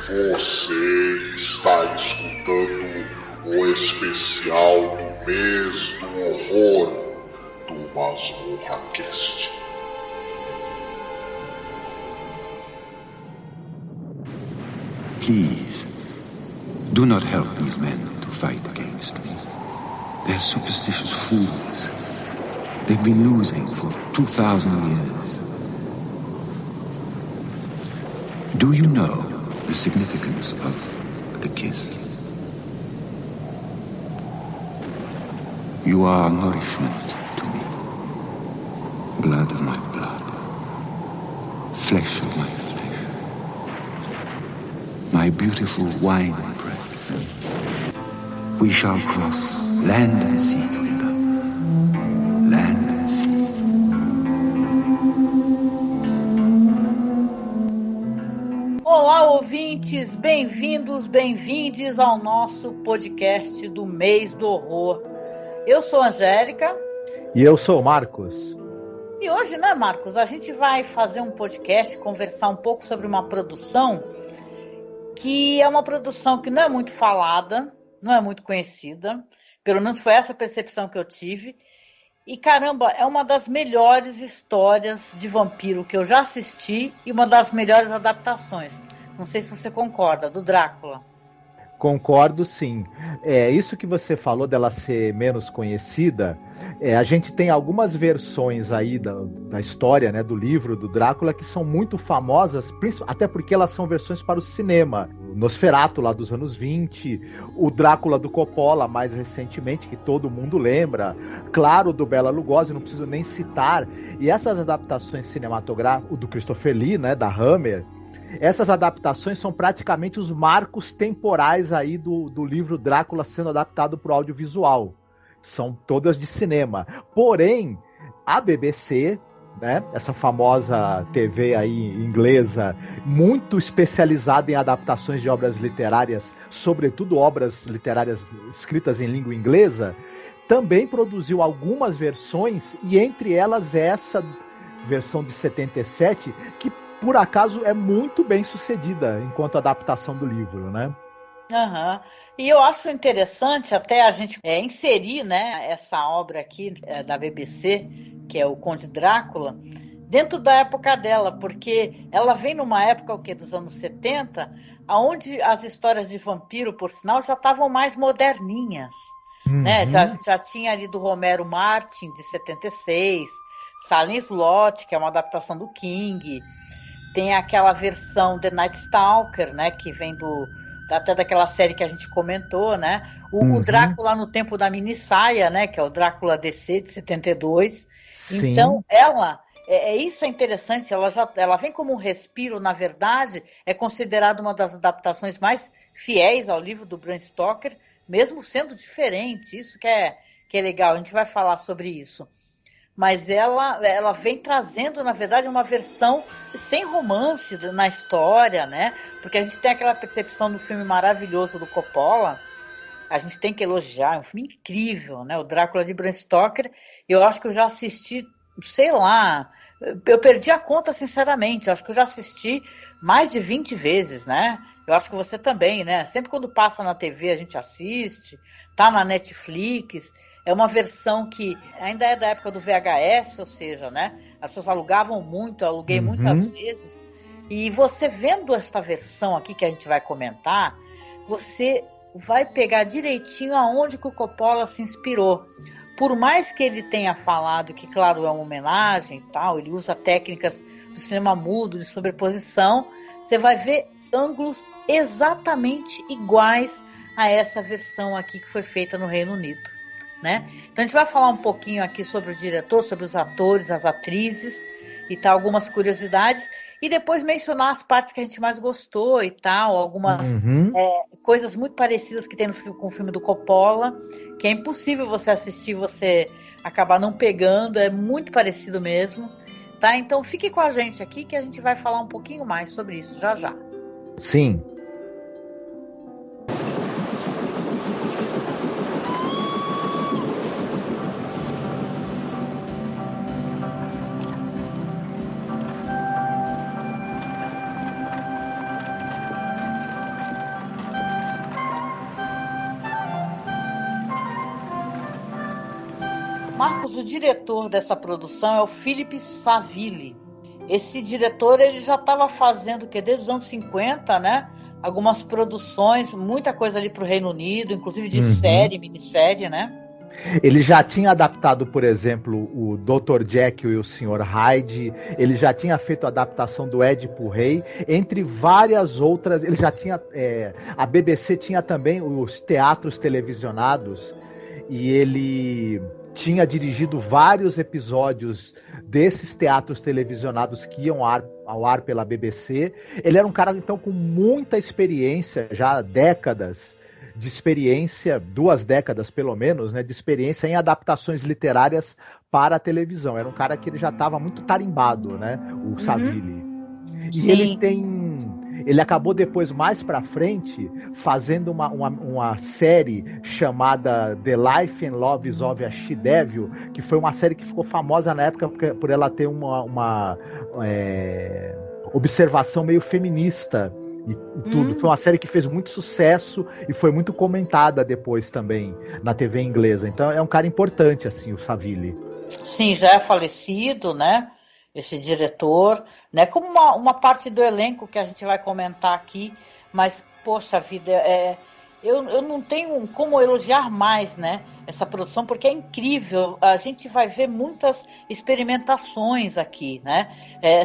Você está escutando o especial do mês do horror do Masmorra Cast. Please, do not help these men to fight against me. They're superstitious fools. They've been losing for 2,000 years. Do you know the significance of the kiss? You are nourishment to me. Blood of my blood. Flesh of my flesh. My beautiful wine press. We shall cross land and sea together. Land and sea. Olá, ouvintes, bem-vindes ao nosso podcast do mês do horror. Eu sou a Angélica. E eu sou o Marcos. E hoje, né, Marcos, a gente vai fazer um podcast, conversar um pouco sobre uma produção que é uma produção que não é muito falada, não é muito conhecida, pelo menos foi essa percepção que eu tive. E caramba, é uma das melhores histórias de vampiro que eu já assisti e uma das melhores adaptações. Não sei se você concorda, do Drácula. Concordo, sim. Isso que você falou dela ser menos conhecida, a gente tem algumas versões aí da história, né, do livro do Drácula que são muito famosas, até porque elas são versões para o cinema. O Nosferatu, lá dos anos 20, o Drácula do Coppola, mais recentemente, que todo mundo lembra, claro, do Bela Lugosi, não preciso nem citar. E essas adaptações cinematográficas, o do Christopher Lee, né, da Hammer, essas adaptações são praticamente os marcos temporais aí do livro Drácula sendo adaptado para o audiovisual. São todas de cinema. Porém, a BBC, né, essa famosa TV aí inglesa, muito especializada em adaptações de obras literárias, sobretudo obras literárias escritas em língua inglesa, também produziu algumas versões, e entre elas essa versão de 77, que por acaso é muito bem sucedida enquanto adaptação do livro, né? Uhum. E eu acho interessante até a gente inserir, né, essa obra aqui da BBC, que é o Conde Drácula, dentro da época dela, porque ela vem numa época dos anos 70, onde as histórias de vampiro, por sinal, já estavam mais moderninhas. Uhum. Né? Já tinha ali do Romero Martin, de 76, Salem Slott, que é uma adaptação do King. Tem aquela versão The Night Stalker, né, que vem até daquela série que a gente comentou, né? O Drácula no Tempo da Minissaia, né, que é o Drácula DC de 72. Sim. Então, isso é interessante, ela vem como um respiro, na verdade, é considerada uma das adaptações mais fiéis ao livro do Bram Stoker, mesmo sendo diferente. Isso que é legal, a gente vai falar sobre isso. Mas ela vem trazendo, na verdade, uma versão sem romance na história, né? Porque a gente tem aquela percepção do filme maravilhoso do Coppola, a gente tem que elogiar, é um filme incrível, né? O Drácula de Bram Stoker, eu acho que eu já assisti, sei lá, eu perdi a conta, sinceramente, eu acho que eu já assisti mais de 20 vezes, né? Eu acho que você também, né? Sempre quando passa na TV a gente assiste, tá na Netflix. É uma versão que ainda é da época do VHS, ou seja, né? As pessoas alugavam muito, eu aluguei muitas vezes. E você vendo esta versão aqui que a gente vai comentar, você vai pegar direitinho aonde que o Coppola se inspirou. Por mais que ele tenha falado que, claro, é uma homenagem e tal, ele usa técnicas do cinema mudo, de sobreposição, você vai ver ângulos exatamente iguais a essa versão aqui que foi feita no Reino Unido. Né? Então a gente vai falar um pouquinho aqui sobre o diretor, sobre os atores, as atrizes e tal, algumas curiosidades, e depois mencionar as partes que a gente mais gostou e tal, algumas coisas muito parecidas que tem com o filme do Coppola, que é impossível você assistir, você acabar não pegando, é muito parecido mesmo, tá? Então fique com a gente aqui que a gente vai falar um pouquinho mais sobre isso já já. Sim. Marcos, o diretor dessa produção é o Philippe Saville. Esse diretor, ele já estava fazendo, desde os anos 50, né? Algumas produções, muita coisa ali para o Reino Unido, inclusive de série, minissérie, né? Ele já tinha adaptado, por exemplo, o Dr. Jekyll e o Sr. Hyde. Ele já tinha feito a adaptação do Édipo Rei, entre várias outras. Ele já tinha... a BBC tinha também os teatros televisionados, e ele tinha dirigido vários episódios desses teatros televisionados que iam ao ar pela BBC. Ele era um cara, então, com muita experiência, já há décadas de experiência, 2 décadas pelo menos, né, de experiência em adaptações literárias para a televisão. Era um cara que ele já estava muito tarimbado, né, o Saville. E Sim. ele acabou depois, mais pra frente, fazendo uma série chamada The Life and Loves of a She-Devil, que foi uma série que ficou famosa na época por ela ter uma observação meio feminista e tudo. Foi uma série que fez muito sucesso e foi muito comentada depois também na TV inglesa. Então é um cara importante, assim, o Saville. Sim, já é falecido, né? Esse diretor, né? Como uma parte do elenco que a gente vai comentar aqui, mas, poxa vida, eu não tenho como elogiar mais, né? Essa produção, porque é incrível. A gente vai ver muitas experimentações aqui, né?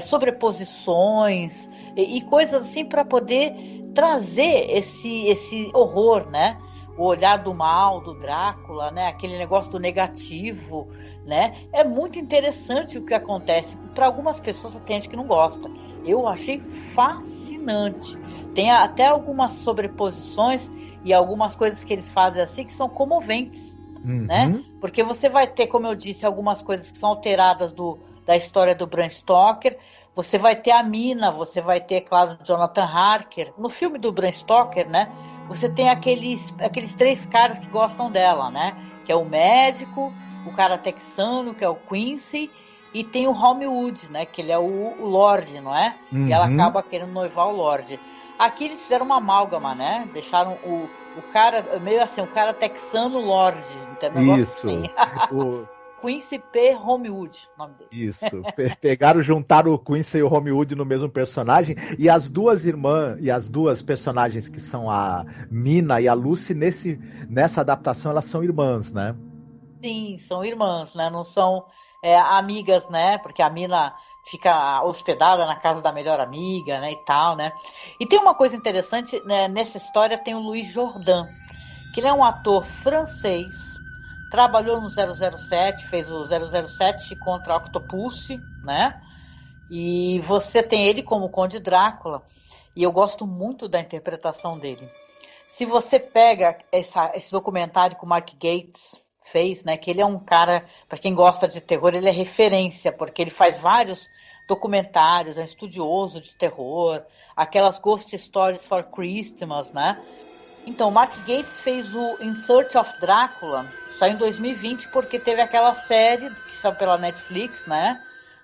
Sobreposições e coisas assim para poder trazer esse horror, né? O olhar do mal, do Drácula, né? Aquele negócio do negativo, né? É muito interessante o que acontece. Para algumas pessoas tem gente que não gosta. Eu achei fascinante. Tem até algumas sobreposições e algumas coisas que eles fazem assim que são comoventes, né? Porque você vai ter, como eu disse, algumas coisas que são alteradas da história do Bram Stoker. Você vai ter a Mina, você vai ter, claro, Jonathan Harker. No filme do Bram Stoker, né? Você tem aqueles 3 caras que gostam dela, né? Que é o médico, o cara texano, que é o Quincy, e tem o Holmwood, né? Que ele é o Lorde, não é? E ela acaba querendo noivar o Lorde. Aqui eles fizeram uma amálgama, né? Deixaram o cara, meio assim, o cara texano Lorde, entendeu? Isso. Assim. Quincy P. Holmwood, o nome dele. Isso. Juntaram o Quincy e o Holmwood no mesmo personagem, e as duas irmãs, e as duas personagens que são a Mina e a Lucy, nessa adaptação, elas são irmãs, né? Sim, são irmãs, né? Não são amigas, né? Porque a Mina fica hospedada na casa da melhor amiga, né? E tal, né? E tem uma coisa interessante, né? Nessa história tem o Louis Jourdan, que ele é um ator francês, trabalhou no 007, fez o 007 contra Octopus, né? E você tem ele como Conde Drácula, e eu gosto muito da interpretação dele. Se você pega esse documentário que o Mark Gatiss fez, né, que ele é um cara, para quem gosta de terror, ele é referência, porque ele faz vários documentários, é um estudioso de terror, aquelas Ghost Stories for Christmas, né? Então, o Mark Gatiss fez o In Search of Drácula, saiu em 2020, porque teve aquela série que saiu pela Netflix, né,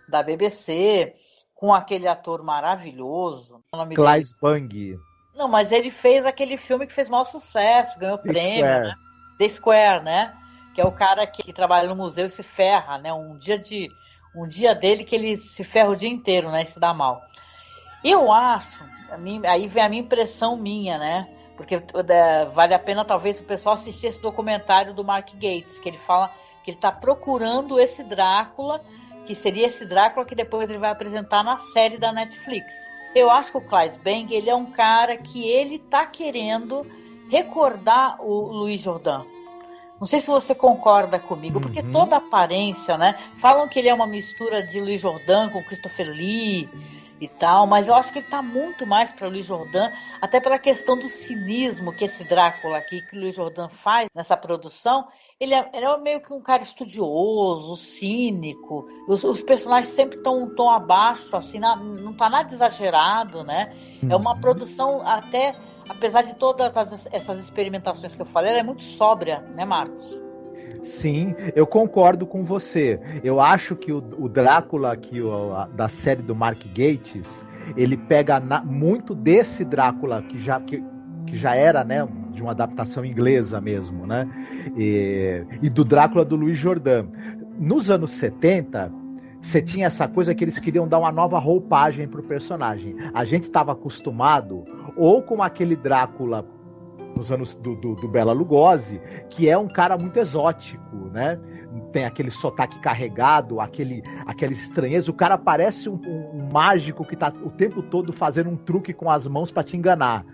da BBC, com aquele ator maravilhoso. Clive Bang. Não, mas ele fez aquele filme que fez maior sucesso, ganhou prêmio, né? The Square, né? Que é o cara que trabalha no museu e se ferra, né? Um dia dele que ele se ferra o dia inteiro, né? E se dá mal. Eu acho, aí vem a minha impressão minha, né? Porque vale a pena talvez o pessoal assistir esse documentário do Mark Gatiss, que ele fala que ele está procurando esse Drácula, que seria esse Drácula que depois ele vai apresentar na série da Netflix. Eu acho que o Clive Bang, ele é um cara que ele tá querendo recordar o Louis Jourdan. Não sei se você concorda comigo, porque toda a aparência, né? Falam que ele é uma mistura de Louis Jourdan com Christopher Lee e tal, mas eu acho que ele tá muito mais para Louis Jourdan, até pela questão do cinismo que esse Drácula aqui, que o Louis Jourdan faz nessa produção. Ele é meio que um cara estudioso, cínico. Os personagens sempre estão um tom abaixo, assim, não tá nada exagerado, né? É uma produção até... Apesar de todas essas experimentações que eu falei, ela é muito sóbria, né, Marcos? Sim, eu concordo com você. Eu acho que o Drácula aqui, da série do Mark Gatiss, ele pega muito desse Drácula que já era, né, de uma adaptação inglesa mesmo, né? E do Drácula do Louis Jourdan. nos anos 70, você tinha essa coisa que eles queriam dar uma nova roupagem pro personagem. A gente estava acostumado ou com aquele Drácula nos anos do Bela Lugosi, que é um cara muito exótico, né? Tem aquele sotaque carregado, aquela estranheza. O cara parece um mágico que tá o tempo todo fazendo um truque com as mãos para te enganar.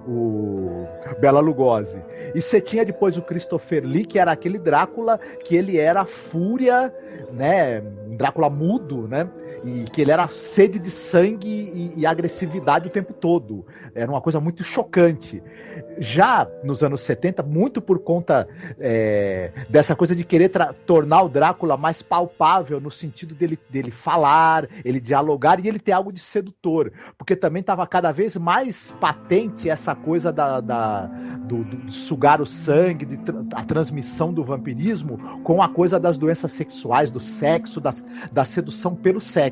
O Bela Lugosi. E você tinha depois o Christopher Lee, que era aquele Drácula que ele era fúria, né? Um Drácula mudo, né? E que ele era sede de sangue e agressividade o tempo todo. Era uma coisa muito chocante. Já nos anos 70, muito por conta dessa coisa de querer tornar o Drácula mais palpável, no sentido dele falar, ele dialogar e ele ter algo de sedutor. Porque também estava cada vez mais patente essa coisa de sugar o sangue, a transmissão do vampirismo com a coisa das doenças sexuais, do sexo, da sedução pelo sexo.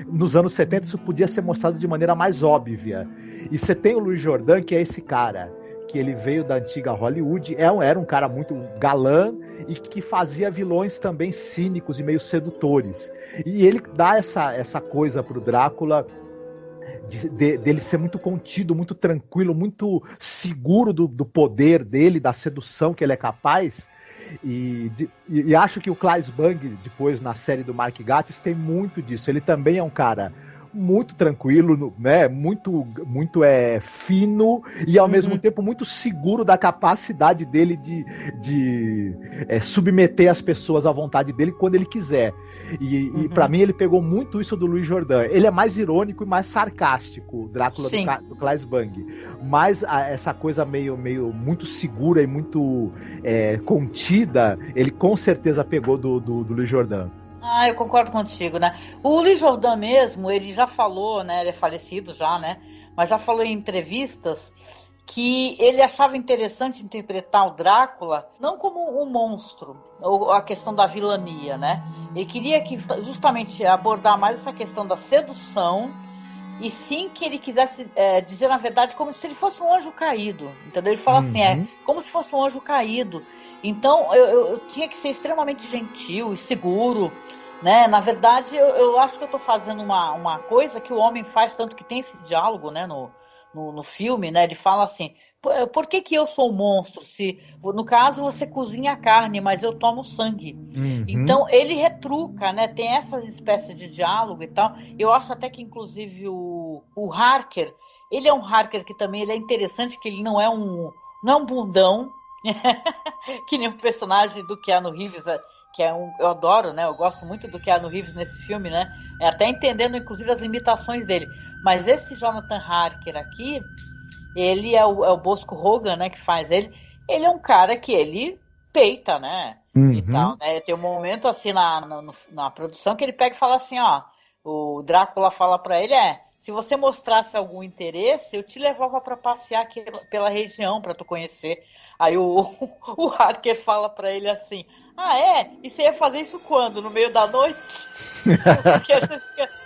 Nos anos 70 isso podia ser mostrado de maneira mais óbvia. E você tem o Louis Jourdan, que é esse cara, que ele veio da antiga Hollywood, era um cara muito galã e que fazia vilões também cínicos e meio sedutores. E ele dá essa coisa pro Drácula dele ser muito contido, muito tranquilo, muito seguro do poder dele, da sedução que ele é capaz. E acho que o Claes Bang, depois na série do Mark Gatiss, tem muito disso. Ele também é um cara muito tranquilo, né? Muito fino e ao mesmo tempo muito seguro da capacidade dele de submeter as pessoas à vontade dele quando ele quiser. E pra mim ele pegou muito isso do Louis Jourdan. Ele é mais irônico e mais sarcástico, o Drácula do Claes Bang. Mas essa coisa meio muito segura e muito contida, ele com certeza pegou do Louis Jourdan. Eu concordo contigo, né? O Louis Jourdan mesmo, ele já falou, né? Ele é falecido já, né? Mas já falou em entrevistas que ele achava interessante interpretar o Drácula não como um monstro, ou a questão da vilania, né? Ele queria justamente abordar mais essa questão da sedução, e sim que ele quisesse dizer, na verdade, como se ele fosse um anjo caído, entendeu? Ele fala assim, como se fosse um anjo caído. Então eu tinha que ser extremamente gentil e seguro, né? Na verdade, eu acho que eu estou fazendo uma coisa que o homem faz, tanto que tem esse diálogo, né, no filme, né? Ele fala assim, por que eu sou um monstro? Se, no caso, você cozinha a carne, mas eu tomo sangue. Então, ele retruca, né? Tem essa espécie de diálogo e tal. Eu acho até que, inclusive, o Harker, ele é um Harker que também ele é interessante, que ele não é um bundão, que nem o personagem do Keanu Reeves, que eu adoro, né? Eu gosto muito do Keanu Reeves nesse filme, né? Até entendendo, inclusive, as limitações dele. Mas esse Jonathan Harker aqui, ele é o Bosco Hogan, né? Que faz ele. Ele é um cara que ele peita, né? E tal, né? Tem um momento assim na produção que ele pega e fala assim, ó, o Drácula fala pra ele, se você mostrasse algum interesse, eu te levava pra passear aqui pela região pra tu conhecer. Aí o Harker fala pra ele assim, e você ia fazer isso quando? No meio da noite? Porque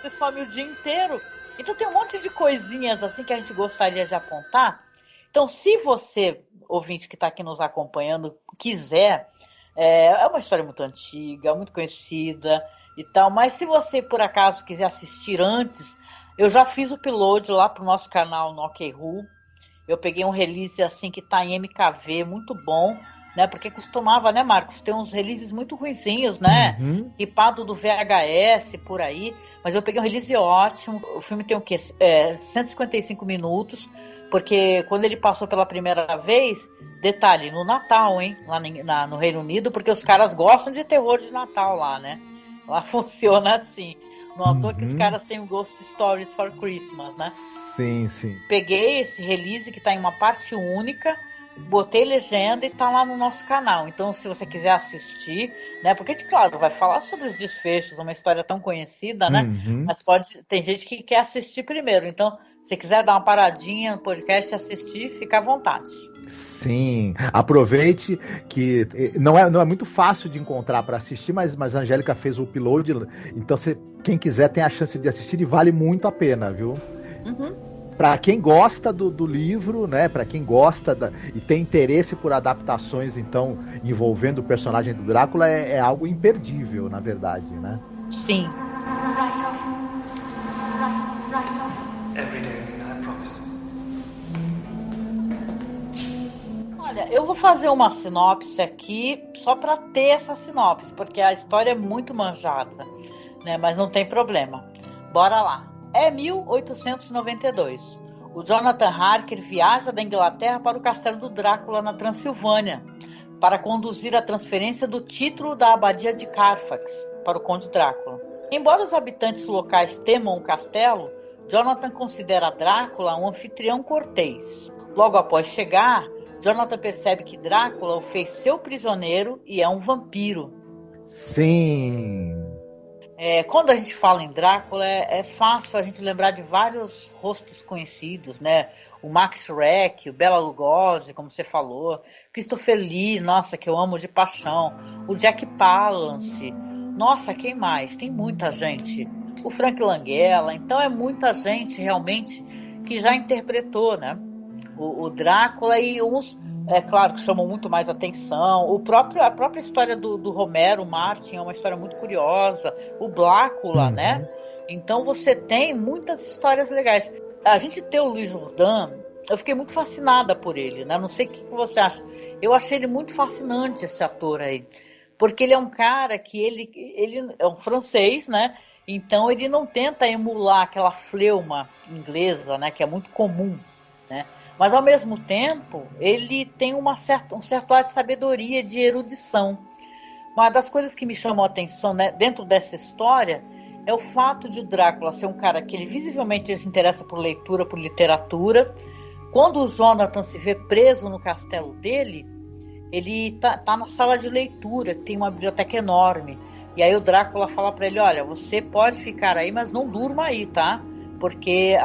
você some o dia inteiro. Então tem um monte de coisinhas assim que a gente gostaria de apontar. Então, se você, ouvinte que está aqui nos acompanhando, quiser, é uma história muito antiga, muito conhecida e tal, mas se você, por acaso, quiser assistir antes, eu já fiz o upload lá pro nosso canal no OkRu. Eu peguei um release assim que tá em MKV, muito bom, né? Porque costumava, né, Marcos, ter uns releases muito ruinzinhos, né? Ripado do VHS, por aí. Mas eu peguei um release ótimo. O filme tem o quê? 155 minutos. Porque quando ele passou pela primeira vez, detalhe, no Natal, hein? Lá no Reino Unido, porque os caras gostam de terror de Natal lá, né? Lá funciona assim. Não à toa que os caras têm o Ghost Stories for Christmas, né? Sim, sim. Peguei esse release que tá em uma parte única, botei legenda e tá lá no nosso canal. Então, se você quiser assistir, né? Porque, claro, vai falar sobre os desfechos, uma história tão conhecida, né? Mas tem gente que quer assistir primeiro. Então, se quiser dar uma paradinha no podcast e assistir, fica à vontade. Sim, aproveite que não é muito fácil de encontrar para assistir, mas a Angélica fez o upload, então quem quiser tem a chance de assistir e vale muito a pena, viu? Para quem gosta do livro, né? Para quem gosta e tem interesse por adaptações, então, envolvendo o personagem do Drácula, é algo imperdível, na verdade, né? Sim. Right off. Right off. Every day, I promise. Olha, eu vou fazer uma sinopse aqui só para ter essa sinopse, porque a história é muito manjada, né? Mas não tem problema. Bora lá. É 1892. O Jonathan Harker viaja da Inglaterra para o castelo do Drácula na Transilvânia para conduzir a transferência do título da abadia de Carfax para o Conde Drácula. Embora os habitantes locais temam o castelo, Jonathan considera Drácula um anfitrião cortês. Logo após chegar, Jonathan percebe que Drácula o fez seu prisioneiro e é um vampiro. Sim. Quando a gente fala em Drácula, é fácil a gente lembrar de vários rostos conhecidos, né? O Max Schreck, o Bela Lugosi, como você falou, Christopher Lee, nossa, que eu amo de paixão, o Jack Palance, nossa, quem mais? Tem muita gente. O Frank Langella, então é muita gente realmente que já interpretou, né? O Drácula, e uns, é claro, que chamam muito mais atenção. A própria história do Romero Martin é uma história muito curiosa. O Blácula, né? Então você tem muitas histórias legais. A gente tem o Luiz Jourdan, eu fiquei muito fascinada por ele, né? Não sei o que você acha. Eu achei ele muito fascinante, esse ator aí. Porque ele é um cara que ele é um francês, né? Então ele não tenta emular aquela fleuma inglesa, né? Que é muito comum, né? Mas, ao mesmo tempo, ele tem um certo ar de sabedoria, de erudição. Uma das coisas que me chamou a atenção, né, dentro dessa história é o fato de o Drácula ser um cara que ele visivelmente se interessa por leitura, por literatura. Quando o Jonathan se vê preso no castelo dele, ele tá na sala de leitura, que tem uma biblioteca enorme. E aí o Drácula fala para ele, olha, você pode ficar aí, mas não durma aí, tá? Porque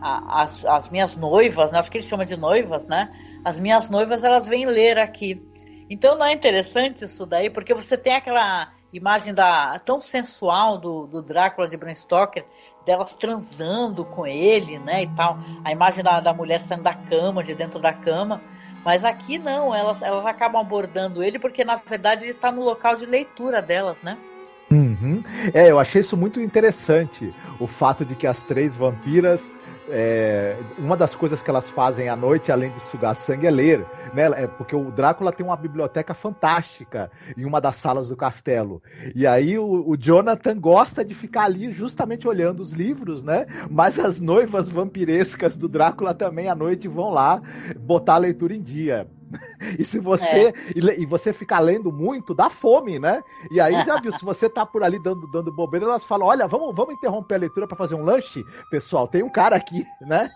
as minhas noivas, né, acho que ele chama de noivas, né? As minhas noivas, elas vêm ler aqui. Então não é interessante isso daí, porque você tem aquela imagem tão sensual do Drácula de Bram Stoker, delas transando com ele, né, e tal. A imagem da mulher saindo da cama, de dentro da cama. Mas aqui não, elas acabam abordando ele, porque na verdade ele está no local de leitura delas, né? Uhum. Eu achei isso muito interessante, o fato de que as três vampiras, uma das coisas que elas fazem à noite, além de sugar sangue, é ler, né? Porque o Drácula tem uma biblioteca fantástica em uma das salas do castelo. E aí o Jonathan gosta de ficar ali justamente olhando os livros, né? Mas as noivas vampirescas do Drácula também à noite vão lá botar a leitura em dia. E se você e você ficar lendo muito, dá fome, né? E aí já viu, se você tá por ali dando bobeira, elas falam, olha, vamos interromper a leitura para fazer um lanche, pessoal, tem um cara aqui, né?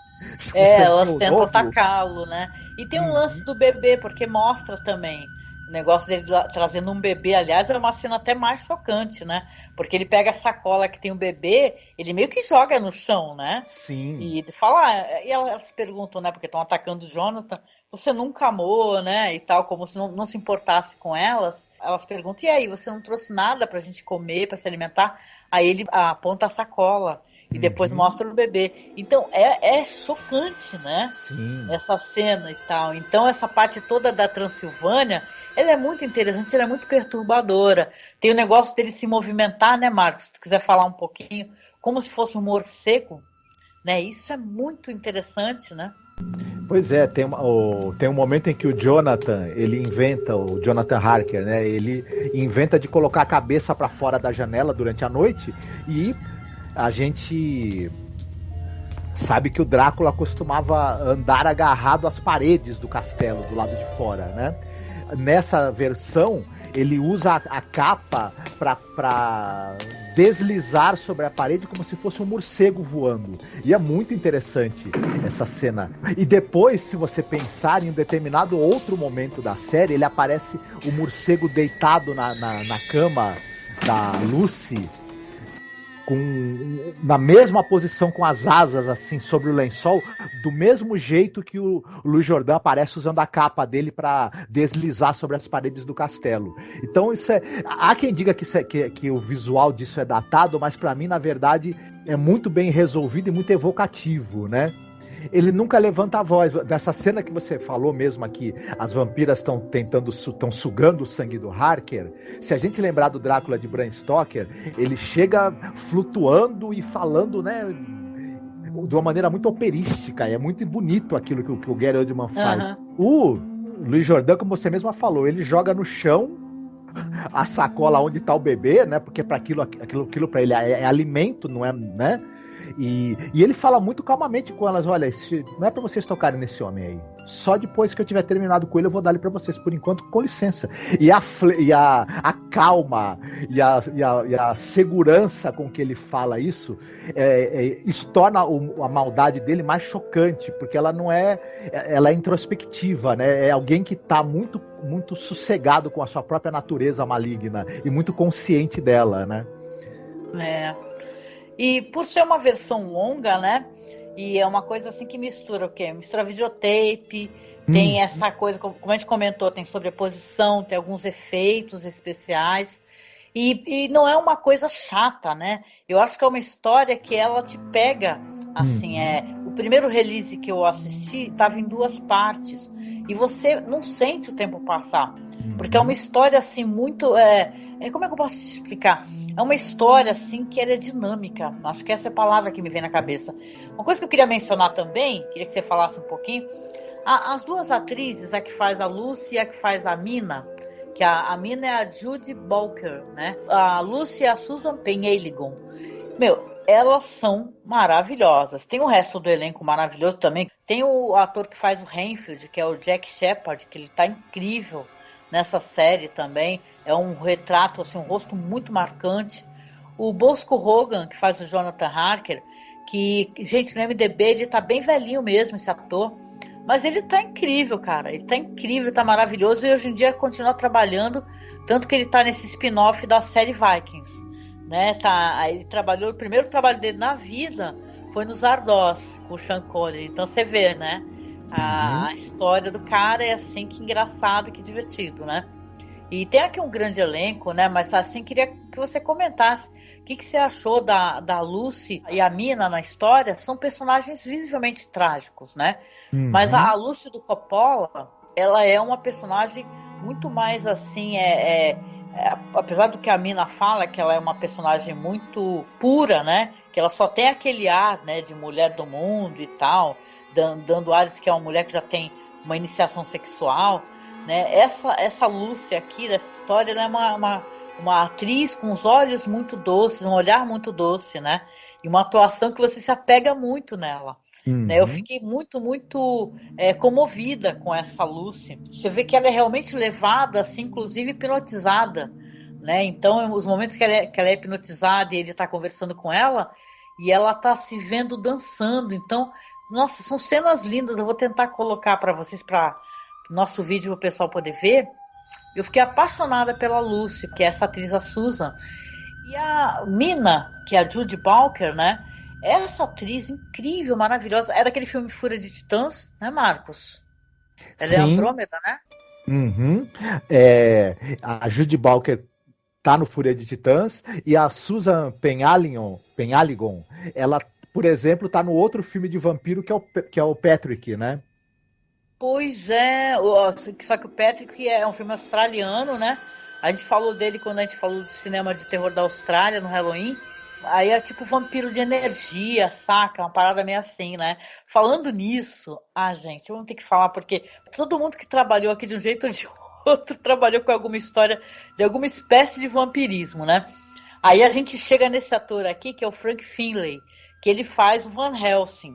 Elas tentam atacá-lo, né? E tem um lance do bebê, porque mostra também o negócio dele trazendo um bebê. Aliás, é uma cena até mais chocante, né? Porque ele pega a sacola que tem um bebê, ele meio que joga no chão, né? Sim. E fala, e elas perguntam, né? Porque estão atacando o Jonathan, você nunca amou, né? E tal, como se não se importasse com elas. Elas perguntam, e aí, você não trouxe nada pra gente comer, pra se alimentar? Aí ele aponta a sacola e depois mostra o bebê. Então é chocante, né? Sim. Essa cena e tal. Então essa parte toda da Transilvânia, ela é muito interessante, ela é muito perturbadora. Tem o negócio dele se movimentar, né, Marcos? Se tu quiser falar um pouquinho, como se fosse um morcego, né? Isso é muito interessante, né? Pois é, tem um momento em que o Jonathan Harker, né? Ele inventa de colocar a cabeça para fora da janela durante a noite, e a gente sabe que o Drácula costumava andar agarrado às paredes do castelo do lado de fora, né? Nessa versão, ele usa a capa para deslizar sobre a parede como se fosse um morcego voando. E é muito interessante essa cena. E depois, se você pensar em um determinado outro momento da série, ele aparece o morcego deitado na cama da Lucy, na mesma posição, com as asas assim sobre o lençol, do mesmo jeito que o Luiz Jourdan aparece usando a capa dele para deslizar sobre as paredes do castelo. Então isso há quem diga que o visual disso é datado, mas para mim, na verdade, é muito bem resolvido e muito evocativo, né? Ele nunca levanta a voz. Dessa cena que você falou mesmo aqui, as vampiras estão sugando o sangue do Harker. Se a gente lembrar do Drácula de Bram Stoker, ele chega flutuando e falando, né, de uma maneira muito operística. É muito bonito aquilo que o Gary Oldman faz. O Luiz Jordan, como você mesma falou, ele joga no chão a sacola onde está o bebê, né? Porque para aquilo para ele é alimento, não é, né? E ele fala muito calmamente com elas: olha, não é para vocês tocarem nesse homem aí. Só depois que eu tiver terminado com ele, eu vou dar ele para vocês. Por enquanto, com licença. E a calma e a segurança com que ele fala isso, isso torna a maldade dele mais chocante, porque ela não é, ela é introspectiva, né? É alguém que está muito, muito sossegado com a sua própria natureza maligna e muito consciente dela, né? E por ser uma versão longa, né? E é uma coisa assim que mistura o quê? Mistura videotape, tem essa coisa, como a gente comentou, tem sobreposição, tem alguns efeitos especiais. E não é uma coisa chata, né? Eu acho que é uma história que ela te pega, assim, o primeiro release que eu assisti estava em 2 partes. E você não sente o tempo passar. Porque é uma história, assim, muito... como é que eu posso te explicar? É uma história, assim, que ela é dinâmica. Acho que essa é a palavra que me vem na cabeça. Uma coisa que eu queria mencionar também, queria que você falasse um pouquinho. As 2 atrizes, a que faz a Lucy e a que faz a Mina, que a Mina é a Judy Balker, né? A Lucy é a Susan Peñaligon. Elas são maravilhosas. Tem o resto do elenco maravilhoso também. Tem o ator que faz o Renfield, que é o Jack Shephard, que ele tá incrível nessa série também. É um retrato, assim, um rosto muito marcante. O Bosco Hogan, que faz o Jonathan Harker, que, gente, no MDB ele tá bem velhinho mesmo, esse ator. Mas ele tá incrível, cara. Ele tá incrível, tá maravilhoso. E hoje em dia continua trabalhando. Tanto que ele tá nesse spin-off da série Vikings. Né? Ele trabalhou, o primeiro trabalho dele na vida foi no Zardoz, com o Sean Connery. Então você vê, né? A história do cara é assim, que engraçado, que divertido, né? E tem aqui um grande elenco, né? Mas assim, queria que você comentasse o que você achou da Lucy e a Mina na história. São personagens visivelmente trágicos, né? Mas a Lucy do Coppola, ela é uma personagem muito mais assim, apesar do que a Mina fala, que ela é uma personagem muito pura, né? Que ela só tem aquele ar, né, de mulher do mundo e tal, dando ares que é uma mulher que já tem uma iniciação sexual, né? Essa Lucy aqui dessa história, ela é uma atriz com os olhos muito doces, um olhar muito doce, né? E uma atuação que você se apega muito nela. Né? Eu fiquei muito, muito comovida com essa Lucy. Você vê que ela é realmente levada, assim, inclusive hipnotizada, né? Então, os momentos que ela é hipnotizada e ele está conversando com ela, e ela está se vendo dançando. Então, nossa, são cenas lindas. Eu vou tentar colocar para vocês, para o nosso vídeo, para o pessoal poder ver. Eu fiquei apaixonada pela Lucy, que é essa atriz, a Susan. E a Mina, que é a Judy Balker, né? Essa atriz incrível, maravilhosa. É daquele filme Fúria de Titãs, né, Marcos? Ela é Andrômeda, né? A Judy Balker tá no Fúria de Titãs. E a Susan Peñaligon, ela, por exemplo, tá no outro filme de vampiro que é o Patrick, né? Pois é. Só que o Patrick é um filme australiano, né? A gente falou dele quando a gente falou do cinema de terror da Austrália, no Halloween. Aí é tipo vampiro de energia, saca? Uma parada meio assim, né? Falando nisso, gente, vamos ter que falar, porque todo mundo que trabalhou aqui de um jeito ou de outro trabalhou com alguma história de alguma espécie de vampirismo, né? Aí a gente chega nesse ator aqui, que é o Frank Finlay, que ele faz o Van Helsing,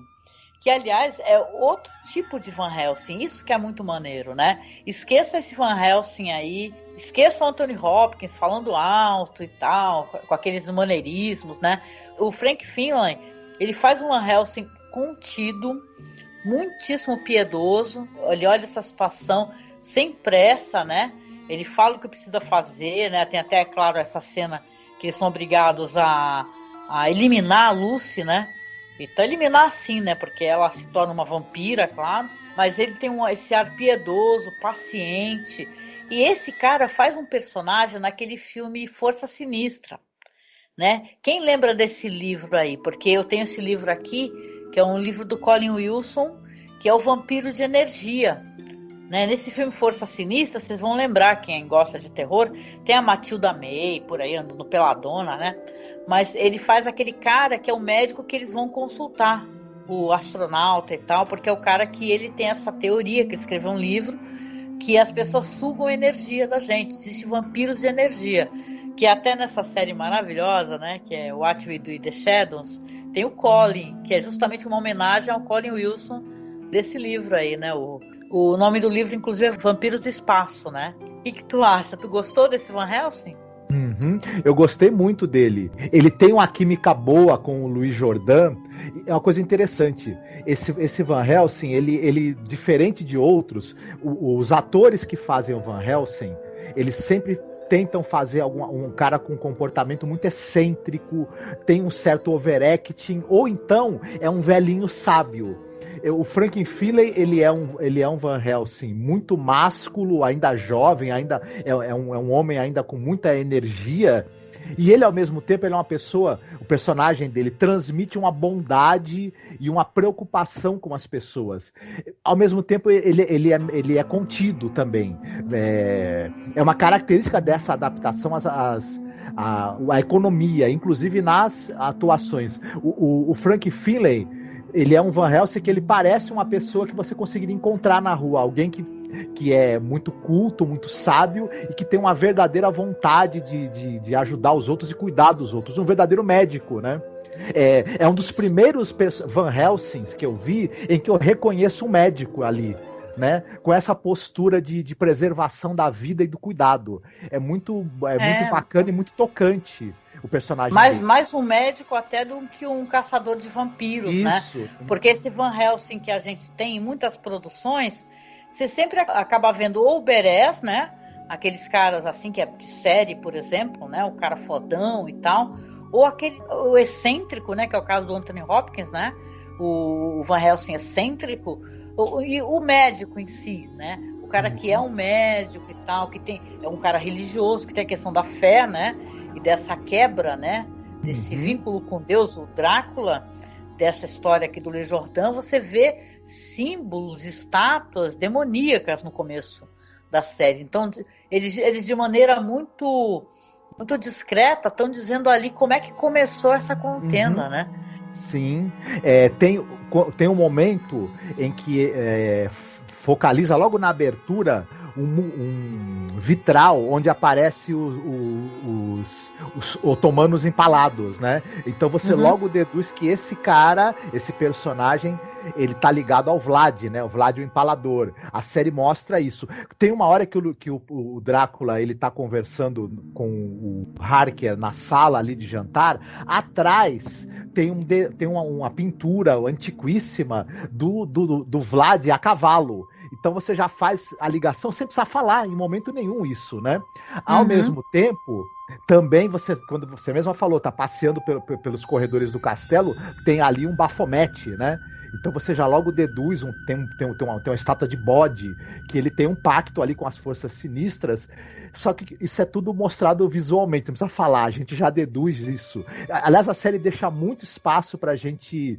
que, aliás, é outro tipo de Van Helsing. Isso que é muito maneiro, né? Esqueça esse Van Helsing aí, esqueça o Anthony Hopkins falando alto e tal, com aqueles maneirismos, né? O Frank Finlay, ele faz um Van Helsing contido, muitíssimo piedoso. Ele olha essa situação sem pressa, né? Ele fala o que precisa fazer, né? Tem até, claro, essa cena que eles são obrigados a eliminar a Lucy, né? Então eliminar assim, né? Porque ela se torna uma vampira, claro. Mas ele tem esse ar piedoso, paciente. E esse cara faz um personagem naquele filme Força Sinistra, né? Quem lembra desse livro aí? Porque eu tenho esse livro aqui, que é um livro do Colin Wilson, que é o Vampiro de Energia. Né? Nesse filme Força Sinistra, vocês vão lembrar, quem gosta de terror, tem a Matilda May, por aí, andando peladona, né? Mas ele faz aquele cara que é o médico que eles vão consultar, o astronauta e tal, porque é o cara que ele tem essa teoria, que ele escreveu um livro, que as pessoas sugam energia da gente. Existem vampiros de energia, que até nessa série maravilhosa, né, que é What We Do in the Shadows, tem o Colin, que é justamente uma homenagem ao Colin Wilson desse livro aí, né? O nome do livro, inclusive, é Vampiros do Espaço, né? O que tu acha? Tu gostou desse Van Helsing? Uhum. Eu gostei muito dele. Ele tem uma química boa com o Louis Jourdan. É uma coisa interessante. Esse Van Helsing, ele diferente de outros, os atores que fazem o Van Helsing, eles sempre tentam fazer um cara com um comportamento muito excêntrico, tem um certo overacting, ou então é um velhinho sábio. O Frankenfurter, ele é um Van Helsing muito másculo, ainda jovem, ainda é um homem ainda com muita energia, e ele ao mesmo tempo ele é uma pessoa, o personagem dele transmite uma bondade e uma preocupação com as pessoas. Ao mesmo tempo ele é contido também. É uma característica dessa adaptação à economia, inclusive nas atuações. O Frankenfurter, ele é um Van Helsing que ele parece uma pessoa que você conseguiria encontrar na rua, alguém que é muito culto, muito sábio e que tem uma verdadeira vontade de ajudar os outros e cuidar dos outros, um verdadeiro médico, né? É um dos primeiros Van Helsings que eu vi em que eu reconheço um médico ali, né? Com essa postura de preservação da vida e do cuidado. É muito bacana e muito tocante o personagem dele. Mais um médico até do que um caçador de vampiros, isso, né? Porque esse Van Helsing que a gente tem em muitas produções, você sempre acaba vendo ou o Beres, né? Aqueles caras assim que é de série, por exemplo, né? O cara fodão e tal. Ou o excêntrico, né? Que é o caso do Anthony Hopkins, né? O Van Helsing excêntrico. E o médico em si, né? O cara que é um médico e tal, que é um cara religioso, que tem a questão da fé, né? E dessa quebra, né? Desse vínculo com Deus, o Drácula, dessa história aqui do Louis Jourdan, você vê símbolos, estátuas demoníacas no começo da série. Então, eles de maneira muito, muito discreta estão dizendo ali como é que começou essa contenda, né? Sim. Tem um momento em que focaliza logo na abertura um vitral onde aparece os otomanos empalados, né? Então você logo deduz que esse personagem, ele tá ligado ao Vlad, né? O Vlad o Empalador. A série mostra isso. Tem uma hora que o Drácula, ele tá conversando com o Harker na sala ali de jantar. Atrás tem uma pintura antiquíssima do Vlad a cavalo. Então você já faz a ligação sem precisar falar em momento nenhum isso, né? Ao mesmo tempo, também quando você mesma falou, tá passeando pelos corredores do castelo, tem ali um Baphomet, né? Então você já logo deduz, tem uma estátua de bode, que ele tem um pacto ali com as forças sinistras, só que isso é tudo mostrado visualmente, não precisa falar, a gente já deduz isso. Aliás, a série deixa muito espaço pra gente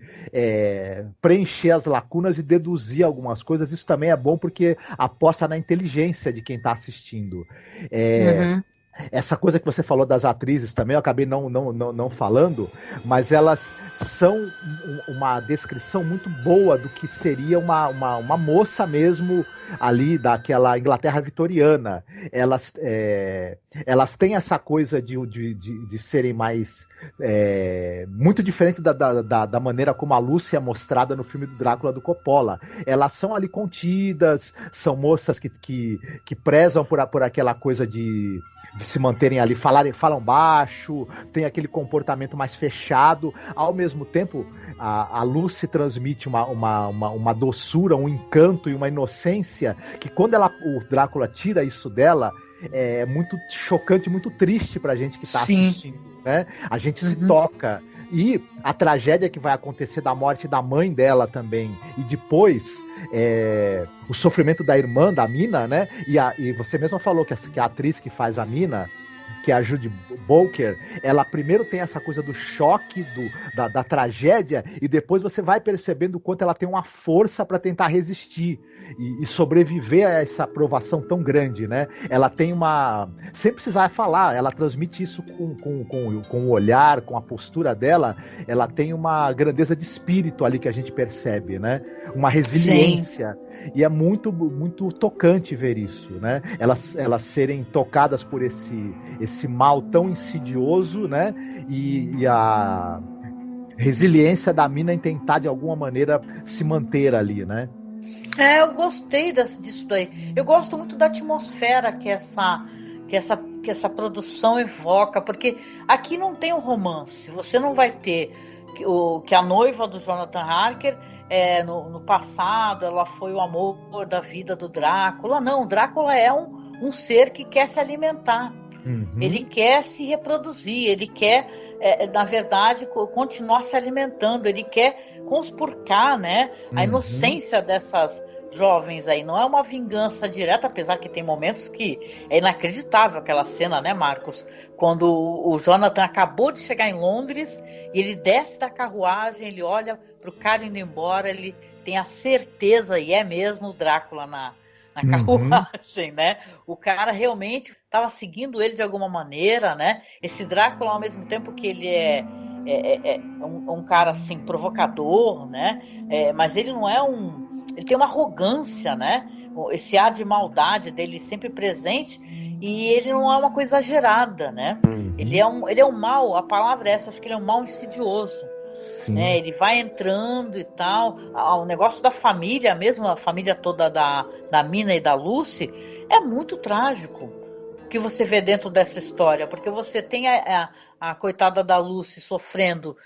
preencher as lacunas e deduzir algumas coisas, isso também é bom porque aposta na inteligência de quem tá assistindo. Essa coisa que você falou das atrizes também, eu acabei não falando, mas elas são uma descrição muito boa do que seria uma moça mesmo ali daquela Inglaterra vitoriana. Elas têm essa coisa de serem mais muito diferente da maneira como a Lucy é mostrada no filme do Drácula do Coppola. Elas são ali contidas, são moças que prezam por aquela coisa de se manterem ali, falam baixo, tem aquele comportamento mais fechado. Ao mesmo tempo, a Lucy transmite uma doçura, um encanto e uma inocência que quando o Drácula tira isso dela, é muito chocante, muito triste pra gente que tá assistindo, né? A gente se toca. E a tragédia que vai acontecer da morte da mãe dela também, e depois o sofrimento da irmã, da Mina, né? E você mesma falou que a atriz que faz a Mina, que é a Judy Bolker, ela primeiro tem essa coisa do choque, da tragédia, e depois você vai percebendo o quanto ela tem uma força para tentar resistir e sobreviver a essa provação tão grande, né? Ela tem uma... sem precisar falar, ela transmite isso com o olhar, com a postura dela, ela tem uma grandeza de espírito ali que a gente percebe, né? Uma resiliência. Sim. E é muito, muito tocante ver isso, né? Elas serem tocadas por esse mal tão insidioso, né? E a resiliência da mina em tentar de alguma maneira se manter ali, né? Eu gostei disso daí. Eu gosto muito da atmosfera que essa produção evoca, porque aqui não tem um romance. Você não vai ter que a noiva do Jonathan Harker no passado ela foi o amor da vida do Drácula. Não, o Drácula é um ser que quer se alimentar. Uhum. Ele quer se reproduzir, ele quer, na verdade, continuar se alimentando, ele quer conspurcar, né, a inocência dessas jovens aí. Não é uma vingança direta, apesar que tem momentos que é inacreditável aquela cena, né, Marcos? Quando o Jonathan acabou de chegar em Londres e ele desce da carruagem, ele olha pro cara indo embora, ele tem a certeza, e é mesmo o Drácula na carruagem, né? O cara realmente estava seguindo ele de alguma maneira, né? Esse Drácula, ao mesmo tempo que ele é um cara assim provocador, né? Mas ele não é ele tem uma arrogância, né? Esse ar de maldade dele sempre presente, e ele não é uma coisa exagerada, né? Ele é um mal, a palavra é essa, acho que ele é um mal insidioso. Né? Ele vai entrando e tal. O negócio da família, mesmo a família toda da Mina e da Lucy, é muito trágico o que você vê dentro dessa história, porque você tem a coitada da Lucy sofrendo,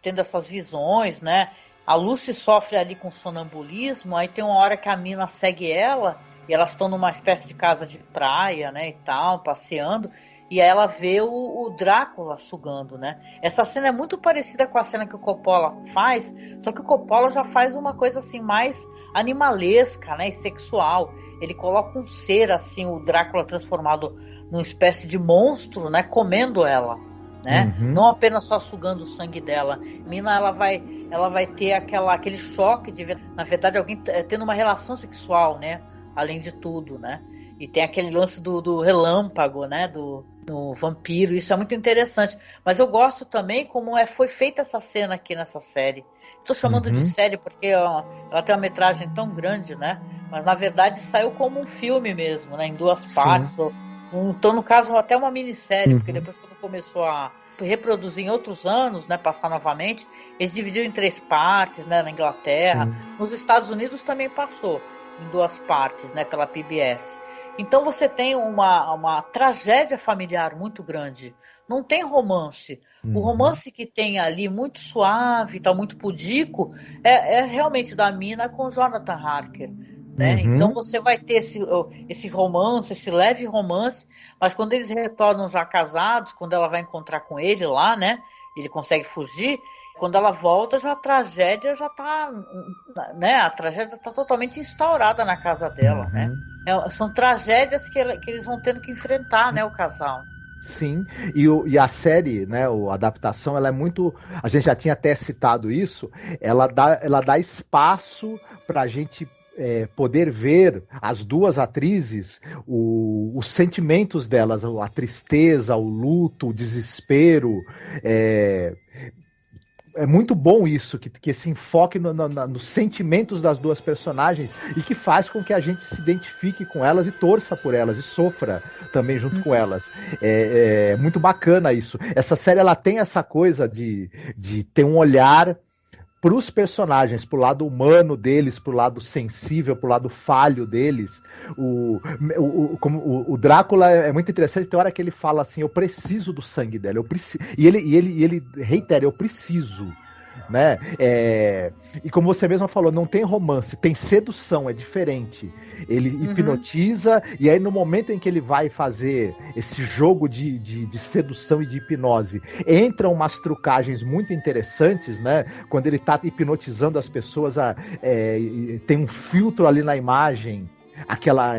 tendo essas visões, né? A Lucy sofre ali com sonambulismo, aí tem uma hora que a Mina segue ela, e elas estão numa espécie de casa de praia, né, e tal, passeando, e aí ela vê o Drácula sugando, né? Essa cena é muito parecida com a cena que o Coppola faz, só que o Coppola já faz uma coisa assim mais animalesca, né, e sexual. Ele coloca um ser assim, o Drácula transformado numa espécie de monstro, né, comendo ela, né? Não apenas só sugando o sangue dela. Mina, ela vai ter aquele choque de ver, na verdade, alguém tendo uma relação sexual, né? Além de tudo, né? E tem aquele lance do relâmpago, né? Do vampiro. Isso é muito interessante. Mas eu gosto também como foi feita essa cena aqui nessa série. Estou chamando de série porque ela tem uma metragem tão grande, né? Mas na verdade saiu como um filme mesmo, né? Em 2 partes. Então, no caso, até uma minissérie, porque depois quando começou a reproduzir em outros anos, né, passar novamente, eles dividiram em 3 partes, né, na Inglaterra. Nos Estados Unidos também passou em 2 partes, né, pela PBS. Então você tem uma tragédia familiar muito grande. Não tem romance. O romance que tem ali, muito suave, tá, muito pudico, é realmente da Mina com Jonathan Harker. Né? Então você vai ter esse romance, esse leve romance, mas quando eles retornam já casados, quando ela vai encontrar com ele lá, né? Ele consegue fugir. Quando ela volta, a tragédia já tá, né? A tragédia tá totalmente instaurada na casa dela, né? São tragédias que eles vão tendo que enfrentar, né? O casal. Sim, e a série, né, a adaptação, ela é muito... A gente já tinha até citado isso, ela dá espaço pra gente poder ver as 2 atrizes, os sentimentos delas, a tristeza, o luto, o desespero. É muito bom isso, que esse enfoque nos sentimentos das 2 personagens, e que faz com que a gente se identifique com elas e torça por elas e sofra também junto com elas. É muito bacana isso. Essa série, ela tem essa coisa de ter um olhar para os personagens, pro lado humano deles, pro lado sensível, pro lado falho deles. O Drácula é muito interessante. Tem hora que ele fala assim: eu preciso do sangue dela, eu preciso. E ele reitera: eu preciso. Né? E como você mesma falou, não tem romance, tem sedução, é diferente. Ele hipnotiza, e aí no momento em que ele vai fazer esse jogo de sedução e de hipnose, entram umas trucagens muito interessantes, né? Quando ele tá hipnotizando as pessoas, tem um filtro ali na imagem aquela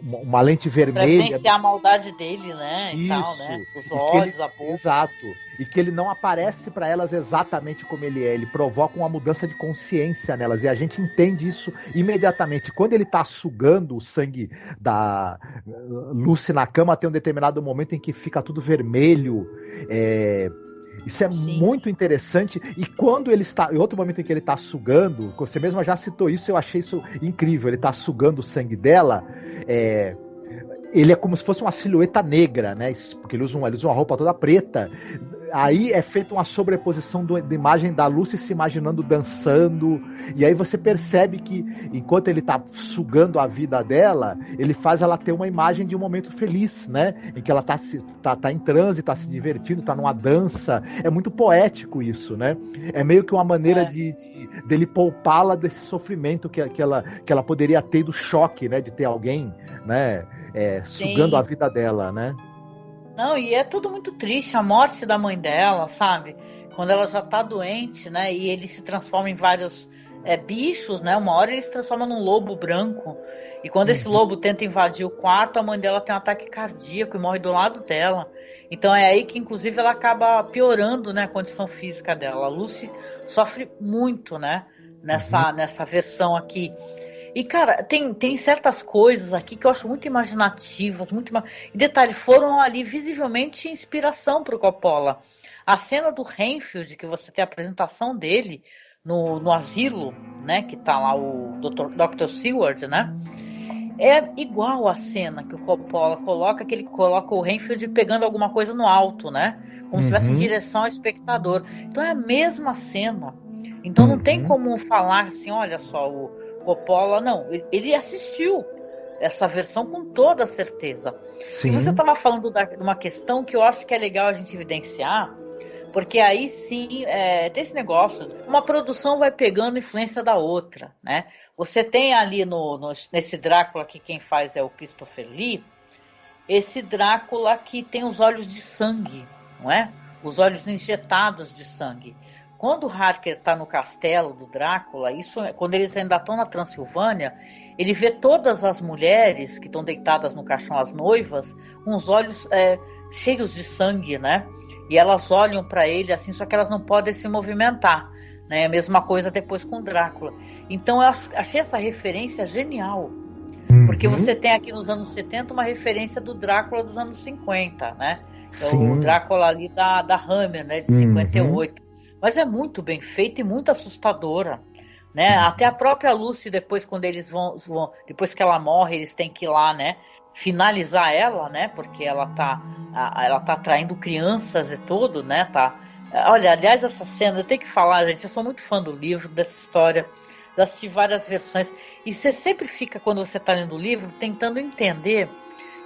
uma lente vermelha. Pra evidenciar a maldade dele, né? E Isso. tal, né? Os olhos, a boca. Exato. E que ele não aparece para elas exatamente como ele é. Ele provoca uma mudança de consciência nelas. E a gente entende isso imediatamente. Quando ele tá sugando o sangue da Lucy na cama, tem um determinado momento em que fica tudo vermelho. Isso é Sim. muito interessante. E quando ele está. Em outro momento em que ele está sugando, você mesma já citou isso, eu achei isso incrível. Ele está sugando o sangue dela. Ele é como se fosse uma silhueta negra, né? Porque ele usa uma roupa toda preta. Aí é feita uma sobreposição da imagem da Lucy se imaginando dançando. E aí você percebe que, enquanto ele tá sugando a vida dela, ele faz ela ter uma imagem de um momento feliz, né? Em que ela tá em transe, tá se divertindo, tá numa dança. É muito poético isso, né? É meio que uma maneira dele poupá-la desse sofrimento que ela poderia ter, do choque, né? De ter alguém, né? Sugando a vida dela, né? Não, e é tudo muito triste, a morte da mãe dela, sabe? Quando ela já tá doente, né? E ele se transforma em vários bichos, né? Uma hora ele se transforma num lobo branco. E quando esse lobo tenta invadir o quarto, a mãe dela tem um ataque cardíaco e morre do lado dela. Então é aí que, inclusive, ela acaba piorando, né, a condição física dela. A Lucy sofre muito, né? Nessa versão aqui. E, cara, tem certas coisas aqui que eu acho muito imaginativas. E detalhe, foram ali visivelmente inspiração pro Coppola. A cena do Renfield, que você tem a apresentação dele no asilo, né? Que tá lá o Dr. Seward, né? É igual a cena que o Coppola coloca, que ele coloca o Renfield pegando alguma coisa no alto, né? Como se estivesse em direção ao espectador. Então é a mesma cena. Então não tem como falar assim, olha só, o Coppola, não, ele assistiu essa versão com toda certeza. Sim. E você estava falando de uma questão que eu acho que é legal a gente evidenciar, porque aí sim, tem esse negócio, uma produção vai pegando influência da outra, né? Você tem ali nesse Drácula que quem faz é o Christopher Lee, esse Drácula que tem os olhos de sangue, não é? Os olhos injetados de sangue. Quando o Harker está no castelo do Drácula, quando eles ainda estão na Transilvânia, ele vê todas as mulheres que estão deitadas no caixão, as noivas, com os olhos cheios de sangue, né? E elas olham para ele assim, só que elas não podem se movimentar, né? A mesma coisa depois com o Drácula. Então eu achei essa referência genial, porque você tem aqui nos anos 70 uma referência do Drácula dos anos 50, né? Sim. O Drácula ali da Hammer, né? De 58. Mas é muito bem feita e muito assustadora, né? Até a própria Lucy, depois quando eles vão, depois que ela morre, eles têm que ir lá, né? Finalizar ela, né? Porque ela tá atraindo crianças e tudo, né? Olha, aliás, essa cena, eu tenho que falar, gente, eu sou muito fã do livro, dessa história, eu assisti várias versões, e você sempre fica, quando você tá lendo o livro, tentando entender.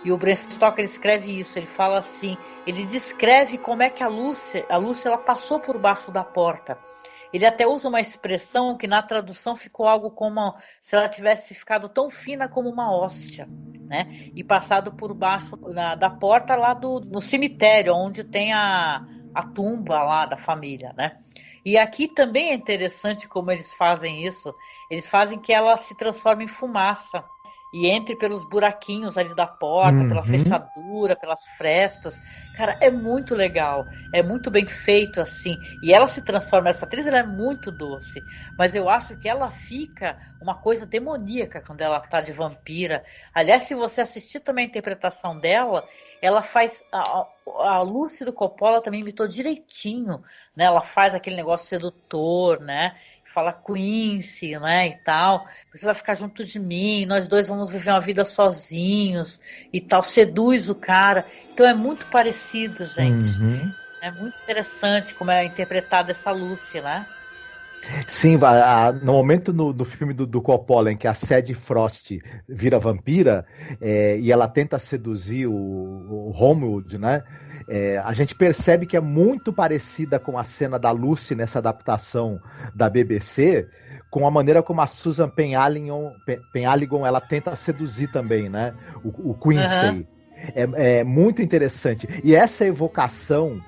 E o Bram Stoker escreve isso, ele fala assim, ele descreve como é que a Lucy ela passou por baixo da porta. Ele até usa uma expressão que na tradução ficou algo como se ela tivesse ficado tão fina como uma hóstia, né? E passado por baixo da porta lá no cemitério, onde tem a tumba lá da família, né? E aqui também é interessante como eles fazem isso. Eles fazem que ela se transforme em fumaça e entre pelos buraquinhos ali da porta, pela fechadura, pelas frestas. Cara, é muito legal, é muito bem feito assim. E ela se transforma, essa atriz ela é muito doce, mas eu acho que ela fica uma coisa demoníaca quando ela tá de vampira. Aliás, se você assistir também a interpretação dela, ela faz, a Lucy do Coppola também imitou direitinho, né? Ela faz aquele negócio sedutor, né? Fala Quincy, né, e tal, você vai ficar junto de mim, nós dois vamos viver uma vida sozinhos e tal, seduz o cara. Então é muito parecido, gente. É muito interessante como é interpretada essa Lucy, né? Sim, no momento do filme do Coppola em que a Sadie Frost vira vampira e ela tenta seduzir o Homewood, né? A gente percebe que é muito parecida com a cena da Lucy nessa adaptação da BBC, com a maneira como a Susan Penhaligon ela tenta seduzir também, né? O Quincy. É muito interessante. E essa evocação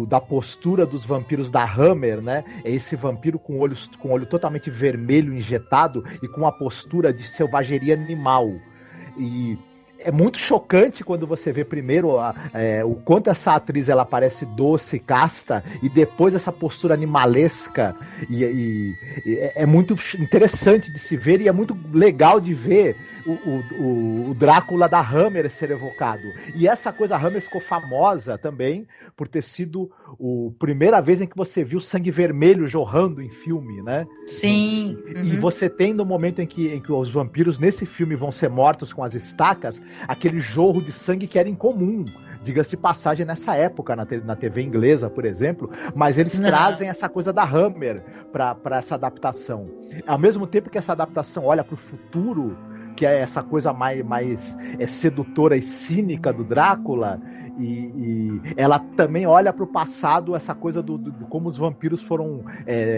da postura dos vampiros da Hammer, né? É esse vampiro com olho totalmente vermelho injetado e com uma postura de selvageria animal. E é muito chocante quando você vê primeiro o quanto essa atriz ela parece doce, casta, e depois essa postura animalesca. E é muito interessante de se ver, e é muito legal de ver o Drácula da Hammer ser evocado. E essa coisa, a Hammer ficou famosa também por ter sido a primeira vez em que você viu sangue vermelho jorrando em filme, né? Sim. E você tem no momento em que os vampiros nesse filme vão ser mortos com as estacas, aquele jorro de sangue que era incomum, diga-se de passagem, nessa época, na TV inglesa, por exemplo, mas eles trazem essa coisa da Hammer para essa adaptação. Ao mesmo tempo que essa adaptação olha para o futuro, que é essa coisa mais sedutora e cínica do Drácula, e ela também olha para o passado, essa coisa de como os vampiros foram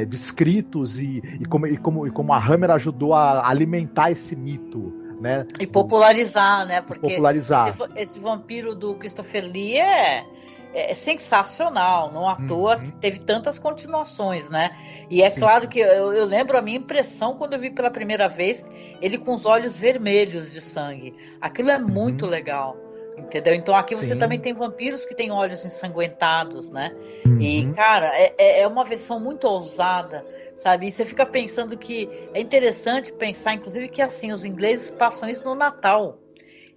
descritos e como a Hammer ajudou a alimentar esse mito. Né? E popularizar, né? Porque popularizar. Esse vampiro do Christopher Lee é sensacional, não à toa teve tantas continuações, né? E é claro que eu lembro a minha impressão quando eu vi pela primeira vez ele com os olhos vermelhos de sangue. Aquilo é muito legal, entendeu? Então aqui você também tem vampiros que têm olhos ensanguentados, né? E, cara, é uma versão muito ousada, sabe? E você fica pensando que é interessante pensar, inclusive, que assim, os ingleses passam isso no Natal.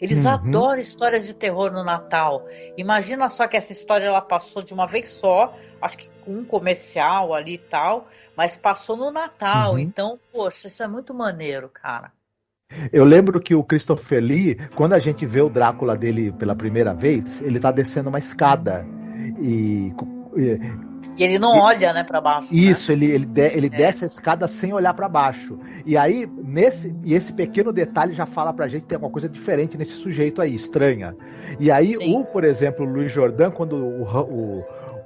Eles adoram histórias de terror no Natal. Imagina só que essa história ela passou de uma vez só, acho que com um comercial ali e tal, mas passou no Natal. Então, poxa, isso é muito maneiro, cara. Eu lembro que o Christopher Lee, quando a gente vê o Drácula dele pela primeira vez, ele tá descendo uma escada. E ele não olha, né, para baixo. Isso, né? ele desce a escada sem olhar para baixo. E aí, esse pequeno detalhe já fala pra gente que tem alguma coisa diferente nesse sujeito aí, estranha. E aí, por exemplo, o Louis Jourdan, quando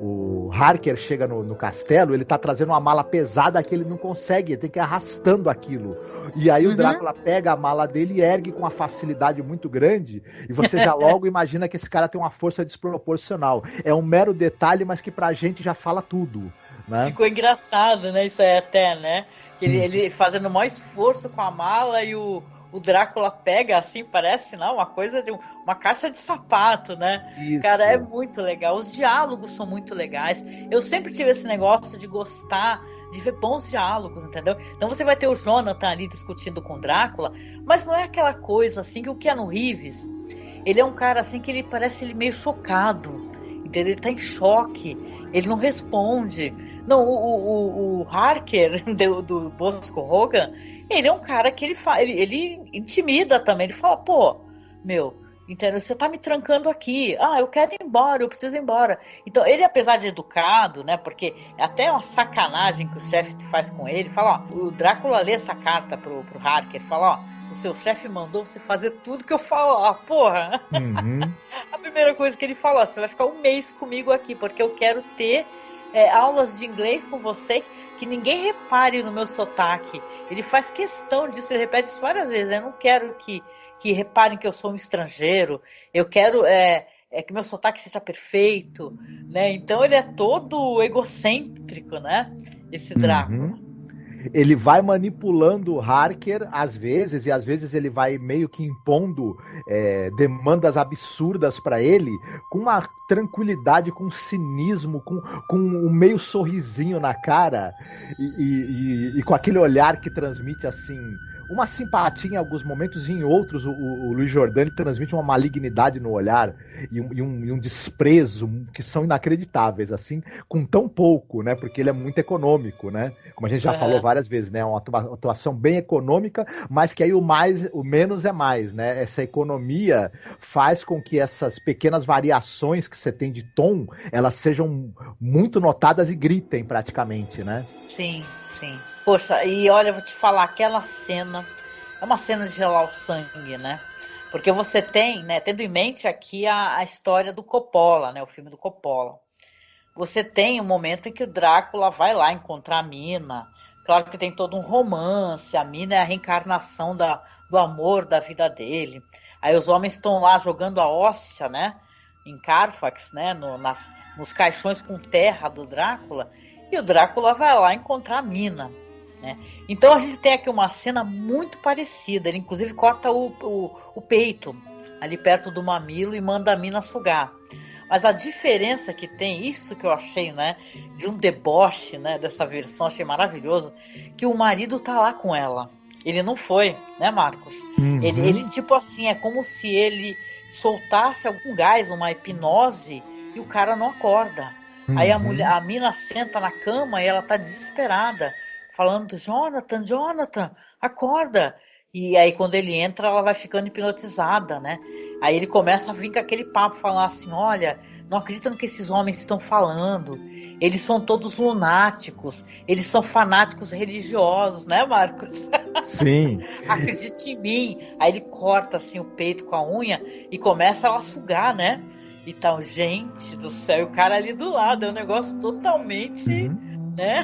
o Harker chega no castelo, ele tá trazendo uma mala pesada que ele não consegue, ele tem que ir arrastando aquilo. E aí o Drácula pega a mala dele e ergue com uma facilidade muito grande, e você já logo imagina que esse cara tem uma força desproporcional. É um mero detalhe, mas que pra gente já fala tudo, né? Ficou engraçado, né? Isso aí até, né? Ele fazendo o maior esforço com a mala e o Drácula pega assim, parece não, uma coisa de uma caixa de sapato, né? Isso. Cara, é muito legal. Os diálogos são muito legais. Eu sempre tive esse negócio de gostar de ver bons diálogos, entendeu? Então você vai ter o Jonathan ali discutindo com o Drácula, mas não é aquela coisa assim que o Keanu Reeves, ele é um cara assim que ele parece meio chocado, entendeu? Ele tá em choque, ele não responde. Não, o Harker do Bosco Hogan, ele é um cara que ele intimida também. Ele fala, pô, entendeu? Você tá me trancando aqui. Eu quero ir embora, eu preciso ir embora. Então, ele, apesar de educado, né? Porque é até uma sacanagem que o chefe faz com ele. Fala, o Drácula lê essa carta pro Harker. Fala, o seu chefe mandou você fazer tudo que eu falo. Porra! A primeira coisa que ele falou, você vai ficar um mês comigo aqui, porque eu quero ter aulas de inglês com você, que ninguém repare no meu sotaque. Ele faz questão disso, ele repete isso várias vezes. Eu não quero que reparem que eu sou um estrangeiro, eu quero que meu sotaque seja perfeito, né? Então ele é todo egocêntrico, né? Esse Drácula. Ele vai manipulando o Harker às vezes, e às vezes ele vai meio que impondo demandas absurdas para ele, com uma tranquilidade, com um cinismo, com um meio sorrisinho na cara, e com aquele olhar que transmite assim uma simpatia em alguns momentos, e em outros o Louis Jourdan transmite uma malignidade no olhar e um desprezo que são inacreditáveis, assim, com tão pouco, né? Porque ele é muito econômico, né? Como a gente já falou várias vezes, né? Uma atuação bem econômica, mas que aí o menos é mais, né? Essa economia faz com que essas pequenas variações que você tem de tom, elas sejam muito notadas e gritem praticamente, né? Sim, sim. Poxa, e olha, eu vou te falar, aquela cena é uma cena de gelar o sangue, né? Porque você tem, né, tendo em mente aqui a história do Coppola, né, o filme do Coppola. Você tem um momento em que o Drácula vai lá encontrar a Mina. Claro que tem todo um romance, a Mina é a reencarnação do amor da vida dele. Aí os homens estão lá jogando a hóstia, né, em Carfax, né, nos caixões com terra do Drácula, e o Drácula vai lá encontrar a mina, né? Então a gente tem aqui uma cena muito parecida. Ele inclusive corta o peito ali perto do mamilo e manda a mina sugar. Mas a diferença que tem, isso que eu achei, né, de um deboche, né, dessa versão, achei maravilhoso, que o marido tá lá com ela. Ele não foi, né, Marcos? Uhum. Ele tipo assim, é como se ele soltasse algum gás, uma hipnose, e o cara não acorda. Uhum. Aí a mina senta na cama e ela tá desesperada, falando, Jonathan, acorda. E aí quando ele entra, ela vai ficando hipnotizada, né? Aí ele começa a vir com aquele papo, falar assim, olha, não acredita no que esses homens estão falando. Eles são todos lunáticos, eles são fanáticos religiosos, né, Marcos? Sim. Acredite em mim. Aí ele corta assim o peito com a unha e começa a sugar, né? Então, gente do céu, o cara ali do lado, é um negócio totalmente, né?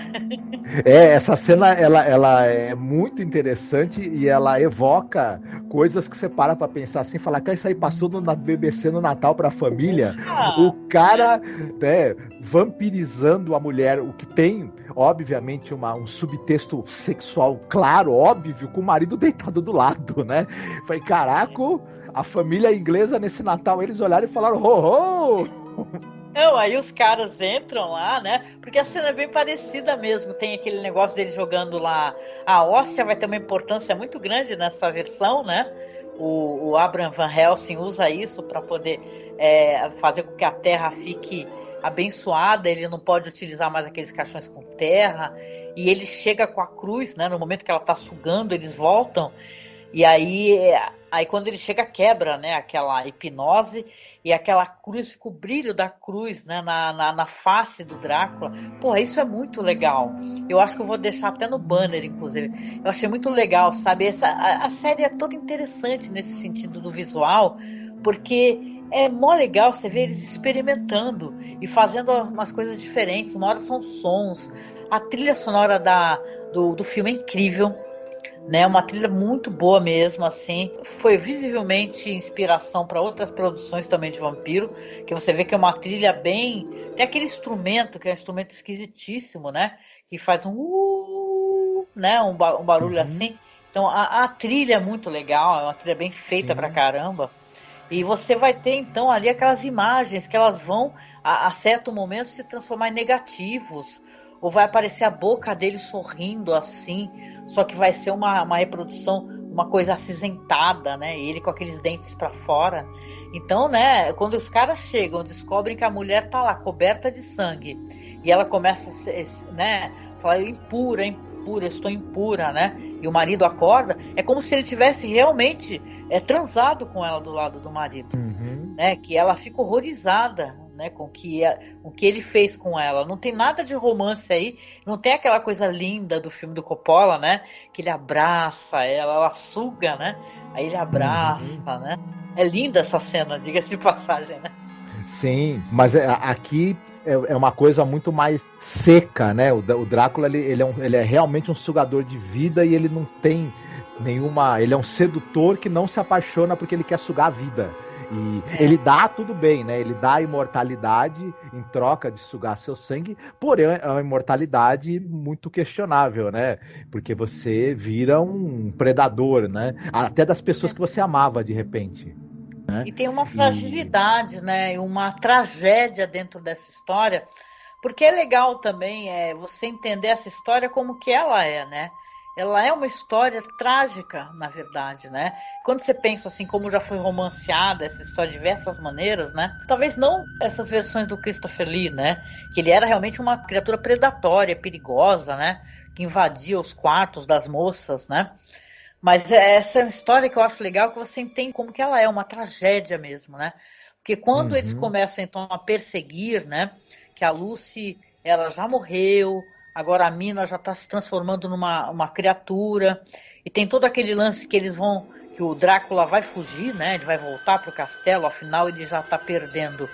Essa cena, ela é muito interessante e ela evoca coisas que você para pra pensar assim, falar que isso aí passou na BBC no Natal pra família. O cara, né, vampirizando a mulher, o que tem, obviamente, um subtexto sexual claro, óbvio, com o marido deitado do lado, né? Falei, caraca, a família inglesa nesse Natal, eles olharam e falaram, ho, ho! Não, aí os caras entram lá, né? Porque a cena é bem parecida mesmo. Tem aquele negócio deles jogando lá. A hóstia vai ter uma importância muito grande nessa versão, né? O Abraham Van Helsing usa isso para poder fazer com que a terra fique abençoada. Ele não pode utilizar mais aqueles caixões com terra. E ele chega com a cruz, né? No momento que ela está sugando, eles voltam. E aí quando ele chega, quebra, né? Aquela hipnose. E aquela cruz, fica o brilho da cruz, né, na face do Drácula. Porra, isso é muito legal. Eu acho que eu vou deixar até no banner, inclusive. Eu achei muito legal, sabe? A série é toda interessante nesse sentido do visual, porque é mó legal você ver eles experimentando e fazendo umas coisas diferentes. Uma hora são sons. A trilha sonora do filme é incrível. Né, uma trilha muito boa mesmo, assim. Foi visivelmente inspiração para outras produções também de vampiro, que você vê que é uma trilha bem... Tem aquele instrumento, que é um instrumento esquisitíssimo, né? Que faz né? um barulho assim. Então a trilha é muito legal, é uma trilha bem feita pra caramba. E você vai ter então ali aquelas imagens que elas vão, a certo momento, se transformar em negativos. Ou vai aparecer a boca dele sorrindo assim, só que vai ser uma reprodução, uma coisa acinzentada, né? Ele com aqueles dentes para fora. Então, né, quando os caras chegam, descobrem que a mulher tá lá, coberta de sangue, e ela começa a, né, falar, impura, estou impura, né? E o marido acorda, é como se ele tivesse realmente transado com ela do lado do marido, né? Que ela fica horrorizada, né, com o que ele fez com ela. Não tem nada de romance aí, não tem aquela coisa linda do filme do Coppola, né, que ele abraça ela suga, né, aí ele abraça, né. É linda essa cena, diga-se de passagem, né. Sim, mas aqui é uma coisa muito mais seca, né, o Drácula ele é realmente um sugador de vida e ele não tem nenhuma, ele é um sedutor que não se apaixona porque ele quer sugar a vida. E ele dá tudo bem, né? Ele dá a imortalidade em troca de sugar seu sangue, porém é uma imortalidade muito questionável, né? Porque você vira um predador, né? Até das pessoas que você amava de repente. Né? E tem uma fragilidade, né? Uma tragédia dentro dessa história, porque é legal também você entender essa história como que ela é, né? Ela é uma história trágica, na verdade, né? Quando você pensa assim, como já foi romanceada essa história de diversas maneiras, né? Talvez não essas versões do Christopher Lee, né? Que ele era realmente uma criatura predatória, perigosa, né? Que invadia os quartos das moças, né? Mas essa é uma história que eu acho legal, que você entende como que ela é, uma tragédia mesmo, né? Porque quando eles começam, então, a perseguir, né? Que a Lucy, ela já morreu... Agora a mina já está se transformando numa criatura. E tem todo aquele lance que que o Drácula vai fugir, né? Ele vai voltar para o castelo. Afinal, ele já está perdendo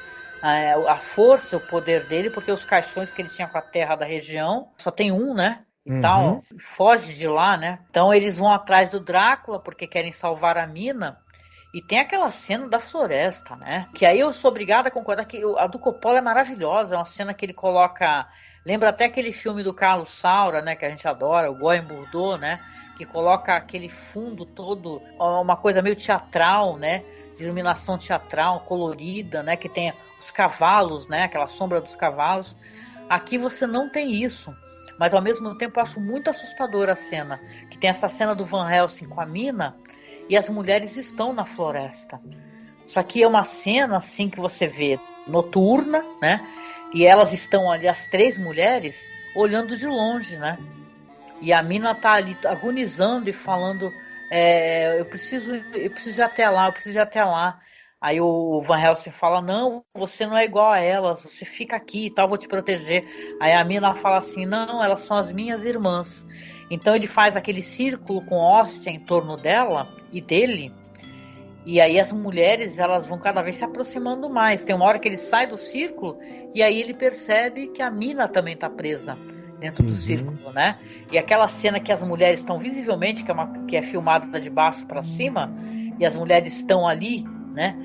a força, o poder dele, porque os caixões que ele tinha com a terra da região, só tem um, né? E tal, foge de lá, né? Então eles vão atrás do Drácula porque querem salvar a mina. E tem aquela cena da floresta, né? Que aí eu sou obrigada a concordar que a do Coppola é maravilhosa. É uma cena que ele coloca... Lembra até aquele filme do Carlos Saura, né? Que a gente adora, o Goem Bordeaux, né? Que coloca aquele fundo todo, uma coisa meio teatral, né? De iluminação teatral, colorida, né? Que tem os cavalos, né? Aquela sombra dos cavalos. Aqui você não tem isso. Mas ao mesmo tempo eu acho muito assustadora a cena. Que tem essa cena do Van Helsing com a mina... E as mulheres estão na floresta. Isso aqui é uma cena assim que você vê noturna, né? E elas estão ali, as 3 mulheres, olhando de longe, né? E a mina tá ali agonizando e falando: eu preciso ir até lá, eu preciso ir até lá. Aí o Van Helsing fala: não, você não é igual a elas, você fica aqui e tal, vou te proteger. Aí a mina fala assim: não, elas são as minhas irmãs. Então ele faz aquele círculo com hóstia em torno dela e dele. E aí as mulheres, elas vão cada vez se aproximando mais. Tem uma hora que ele sai do círculo e aí ele percebe que a mina também está presa dentro do círculo, né? E aquela cena que as mulheres estão visivelmente, que é filmada de baixo para cima, e as mulheres estão ali, né?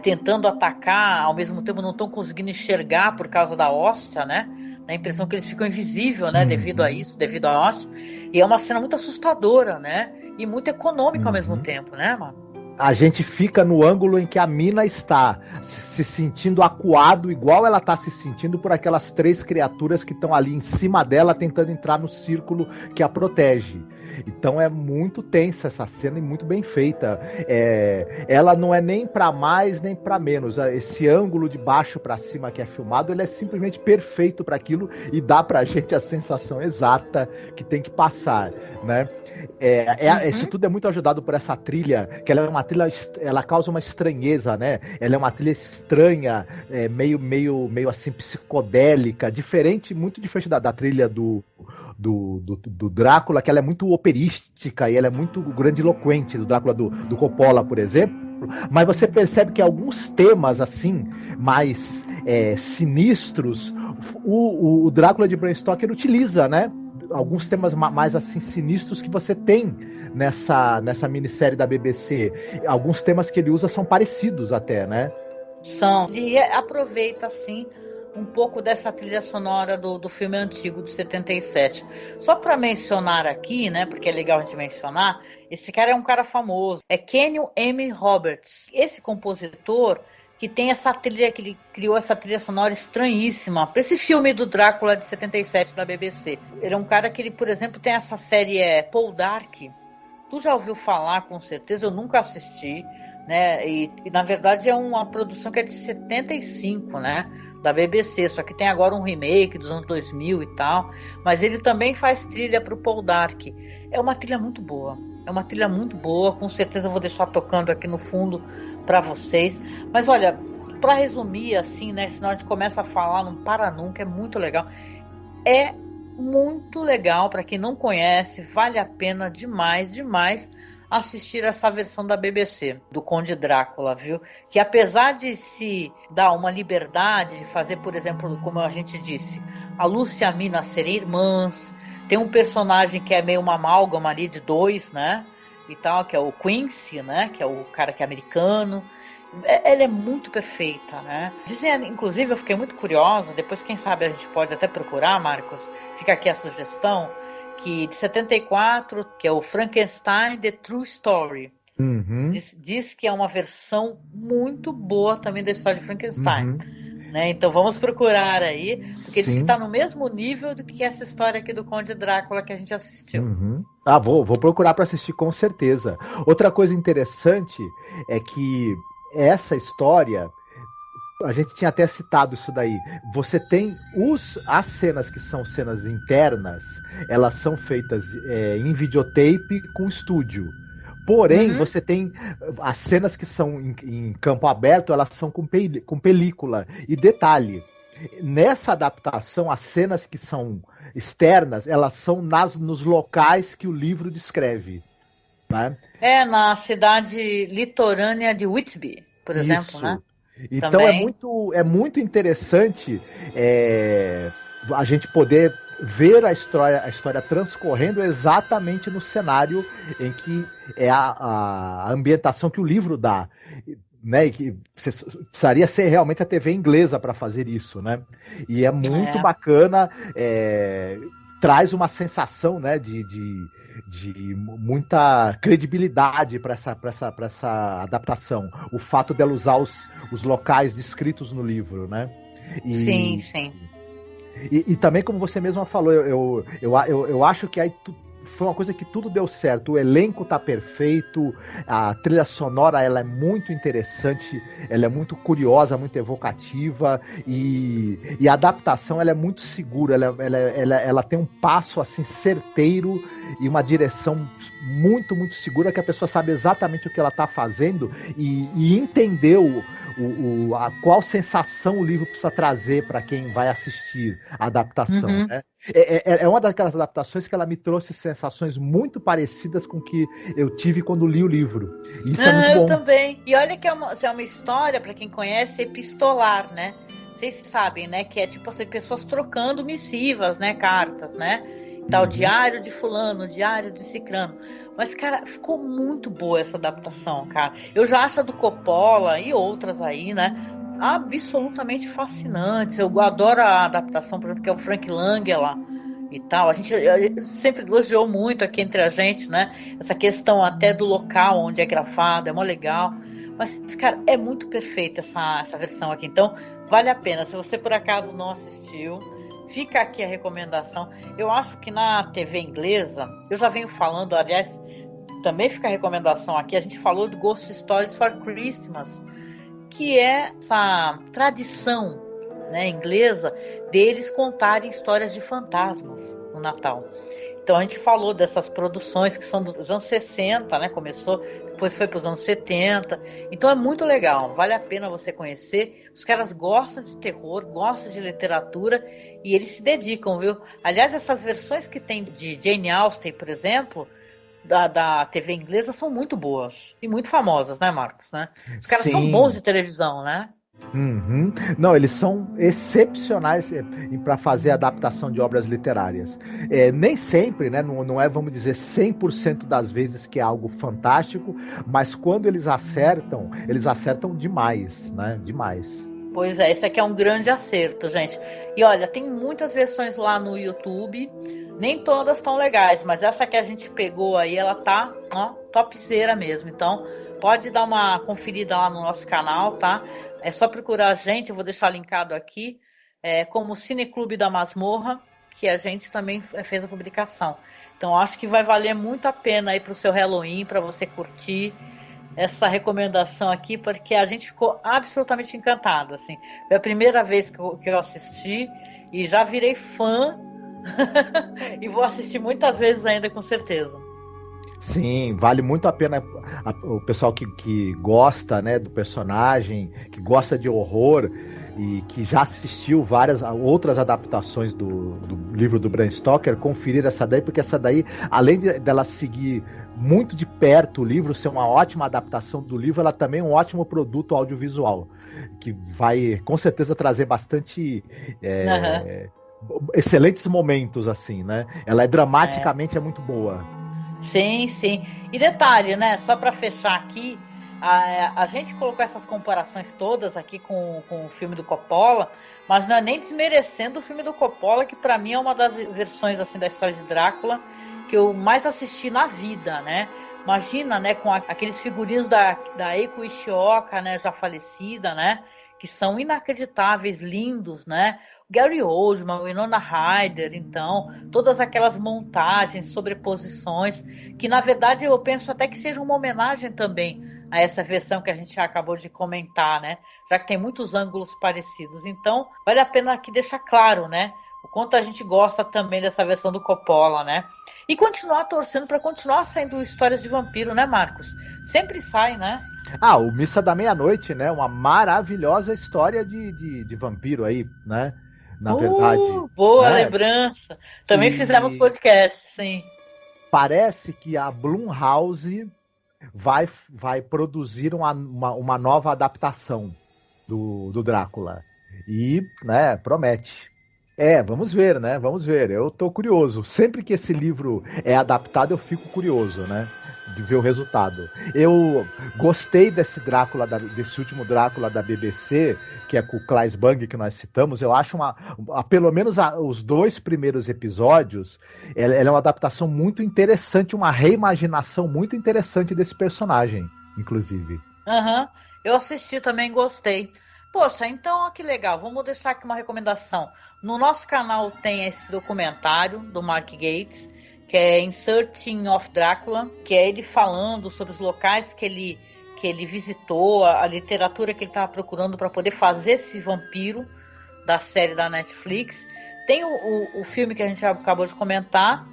Tentando atacar, ao mesmo tempo não estão conseguindo enxergar por causa da hóstia, né? Dá a impressão que eles ficam invisíveis, né? Devido a isso, devido à hóstia. E é uma cena muito assustadora, né? E muito econômica ao mesmo tempo, né, mano? A gente fica no ângulo em que a mina está se sentindo acuado, igual ela está se sentindo por aquelas 3 criaturas que estão ali em cima dela, tentando entrar no círculo que a protege. Então é muito tensa essa cena e muito bem feita. Ela não é nem para mais nem para menos. Esse ângulo de baixo para cima que é filmado, ele é simplesmente perfeito para aquilo e dá pra gente a sensação exata que tem que passar, né? Isso tudo é muito ajudado por essa trilha, que ela é uma trilha, ela causa uma estranheza, né? Ela é uma trilha estranha, meio assim psicodélica, muito diferente da trilha do Drácula, que ela é muito operística e ela é muito grandiloquente, do Drácula do Coppola, por exemplo. Mas você percebe que alguns temas assim mais sinistros, o Drácula de Bram Stoker utiliza, né? Alguns temas mais assim sinistros que você tem nessa minissérie da BBC. Alguns temas que ele usa são parecidos até, né? São. E aproveita assim um pouco dessa trilha sonora do filme antigo de 77. Só para mencionar aqui, né, porque é legal a gente mencionar, esse cara é um cara famoso, é Kenyon M. Roberts. Esse compositor que tem essa trilha, que ele criou essa trilha sonora estranhíssima para esse filme do Drácula de 77 da BBC. Ele é um cara que ele, por exemplo, tem essa série Poldark. Tu já ouviu falar, com certeza, eu nunca assisti, né? E na verdade é uma produção que é de 75, né? Da BBC, só que tem agora um remake dos anos 2000 e tal, mas ele também faz trilha pro Poldark. É uma trilha muito boa, com certeza eu vou deixar tocando aqui no fundo para vocês. Mas olha, para resumir assim, né, senão a gente começa a falar, não para nunca, é muito legal. É muito legal, para quem não conhece, vale a pena demais assistir essa versão da BBC, do Conde Drácula, viu? Que apesar de se dar uma liberdade de fazer, por exemplo, como a gente disse, a Lúcia e a Mina serem irmãs, tem um personagem que é meio uma amálgama ali de 2, né? E tal, que é o Quincy, né? Que é o cara que é americano. Ela é muito perfeita, né? Dizem, inclusive, eu fiquei muito curiosa, depois quem sabe a gente pode até procurar, Marcos, fica aqui a sugestão, que de 74, que é o Frankenstein The True Story. Diz que é uma versão muito boa também da história de Frankenstein. Né? Então vamos procurar aí, porque diz que está no mesmo nível do que essa história aqui do Conde Drácula que a gente assistiu. Vou procurar para assistir com certeza. Outra coisa interessante é que essa história, a gente tinha até citado isso daí, você tem as cenas que são cenas internas, elas são feitas em videotape com estúdio. Porém, você tem as cenas que são em campo aberto, elas são com película. E detalhe, nessa adaptação, as cenas que são externas, elas são nos locais que o livro descreve. Né? Na cidade litorânea de Whitby, por exemplo, né? Então é muito interessante a gente poder ver a história transcorrendo exatamente no cenário em que é a ambientação que o livro dá, né? E que precisaria ser realmente a TV inglesa para fazer isso, né? E é muito bacana, traz uma sensação, né, de muita credibilidade para essa adaptação. O fato dela usar os locais descritos no livro, né? Sim, sim. E também, como você mesma falou, eu acho que aí foi uma coisa que tudo deu certo. O elenco tá perfeito, a trilha sonora ela é muito interessante, ela é muito curiosa, muito evocativa, e a adaptação ela é muito segura, ela tem um passo assim certeiro e uma direção muito, muito segura, que a pessoa sabe exatamente o que ela tá fazendo e entendeu qual sensação o livro precisa trazer para quem vai assistir a adaptação, né? É uma daquelas adaptações que ela me trouxe sensações muito parecidas com o que eu tive quando li o livro. Isso é muito bom. Eu também. E olha que é uma história, para quem conhece, epistolar, né? Vocês sabem, né? Que é tipo assim, pessoas trocando missivas, né? Cartas, né? Tal, diário de fulano, diário de cicrano. Mas, cara, ficou muito boa essa adaptação, cara. Eu já acho a do Coppola e outras aí, né? Absolutamente fascinantes. Eu adoro a adaptação, por exemplo, que é o Frank Langella e tal. A gente sempre elogiou muito aqui entre a gente, né? Essa questão até do local onde é gravado, é mó legal. Mas, cara, é muito perfeita essa versão aqui. Então, vale a pena. Se você, por acaso, não assistiu, fica aqui a recomendação. Eu acho que na TV inglesa, eu já venho falando, aliás, também fica a recomendação aqui, a gente falou do Ghost Stories for Christmas, que é essa tradição, né, inglesa deles contarem histórias de fantasmas no Natal. Então a gente falou dessas produções que são dos anos 60, né, começou, depois foi para os anos 70. Então é muito legal, vale a pena você conhecer. Os caras gostam de terror, gostam de literatura e eles se dedicam, viu? Aliás, essas versões que tem de Jane Austen, por exemplo, da TV inglesa são muito boas e muito famosas, né, Marcos? Né? Os caras são bons de televisão, né? Não, eles são excepcionais para fazer adaptação de obras literárias. Nem sempre, né, não é, vamos dizer, 100% das vezes que é algo fantástico, mas quando eles acertam demais, né? Demais. Pois é, esse aqui é um grande acerto, gente. E olha, tem muitas versões lá no YouTube, nem todas tão legais, mas essa que a gente pegou aí, ela tá, ó, topzera mesmo. Então, pode dar uma conferida lá no nosso canal, tá? É só procurar a gente, eu vou deixar linkado aqui, como Cineclube da Masmorra, que a gente também fez a publicação. Então, acho que vai valer muito a pena aí pro seu Halloween, para você curtir essa recomendação aqui, porque a gente ficou absolutamente encantado, assim. Foi a primeira vez que eu assisti e já virei fã e vou assistir muitas vezes ainda, com certeza. Sim, vale muito a pena o pessoal que gosta, né, do personagem, que gosta de horror e que já assistiu várias outras adaptações do livro do Bram Stoker, conferir essa daí, porque essa daí, além dela seguir muito de perto o livro, ser uma ótima adaptação do livro, ela também é um ótimo produto audiovisual, que vai com certeza trazer bastante excelentes momentos, assim, né? Ela dramaticamente é muito boa. Sim, sim. E detalhe, né? Só para fechar aqui, a gente colocou essas comparações todas aqui com o filme do Coppola, mas não é nem desmerecendo o filme do Coppola, que para mim é uma das versões assim da história de Drácula que eu mais assisti na vida, né? Imagina, né? Com aqueles figurinos da Eiko Ishioka, né? Já falecida, né? Que são inacreditáveis, lindos, né? Gary Oldman, Winona Ryder, então, todas aquelas montagens, sobreposições, que na verdade eu penso até que seja uma homenagem também a essa versão que a gente acabou de comentar, né? Já que tem muitos ângulos parecidos. Então, vale a pena aqui deixar claro, né? O quanto a gente gosta também dessa versão do Coppola, né? E continuar torcendo para continuar saindo histórias de vampiro, né, Marcos? Sempre sai, né? O Missa da Meia-Noite, né? Uma maravilhosa história de vampiro aí, né? Na verdade. Boa, né? Lembrança. Também fizemos podcast, sim. Parece que a Blumhouse vai produzir uma nova adaptação do Drácula. E, né, promete. Vamos ver, né? Vamos ver. Eu tô curioso. Sempre que esse livro é adaptado, eu fico curioso, né? De ver o resultado. Eu gostei desse Drácula, desse último Drácula da BBC, que é com o Claes Bang que nós citamos. Eu acho pelo menos os 2 primeiros episódios, ela é uma adaptação muito interessante, uma reimaginação muito interessante desse personagem, inclusive. Uhum. Eu assisti também, gostei. Poxa, então, ó, que legal. Vamos deixar aqui uma recomendação. No nosso canal tem esse documentário do Mark Gates, que é In Searching of Drácula, que é ele falando sobre os locais que ele visitou, a literatura que ele estava procurando para poder fazer esse vampiro da série da Netflix. Tem o filme que a gente acabou de comentar,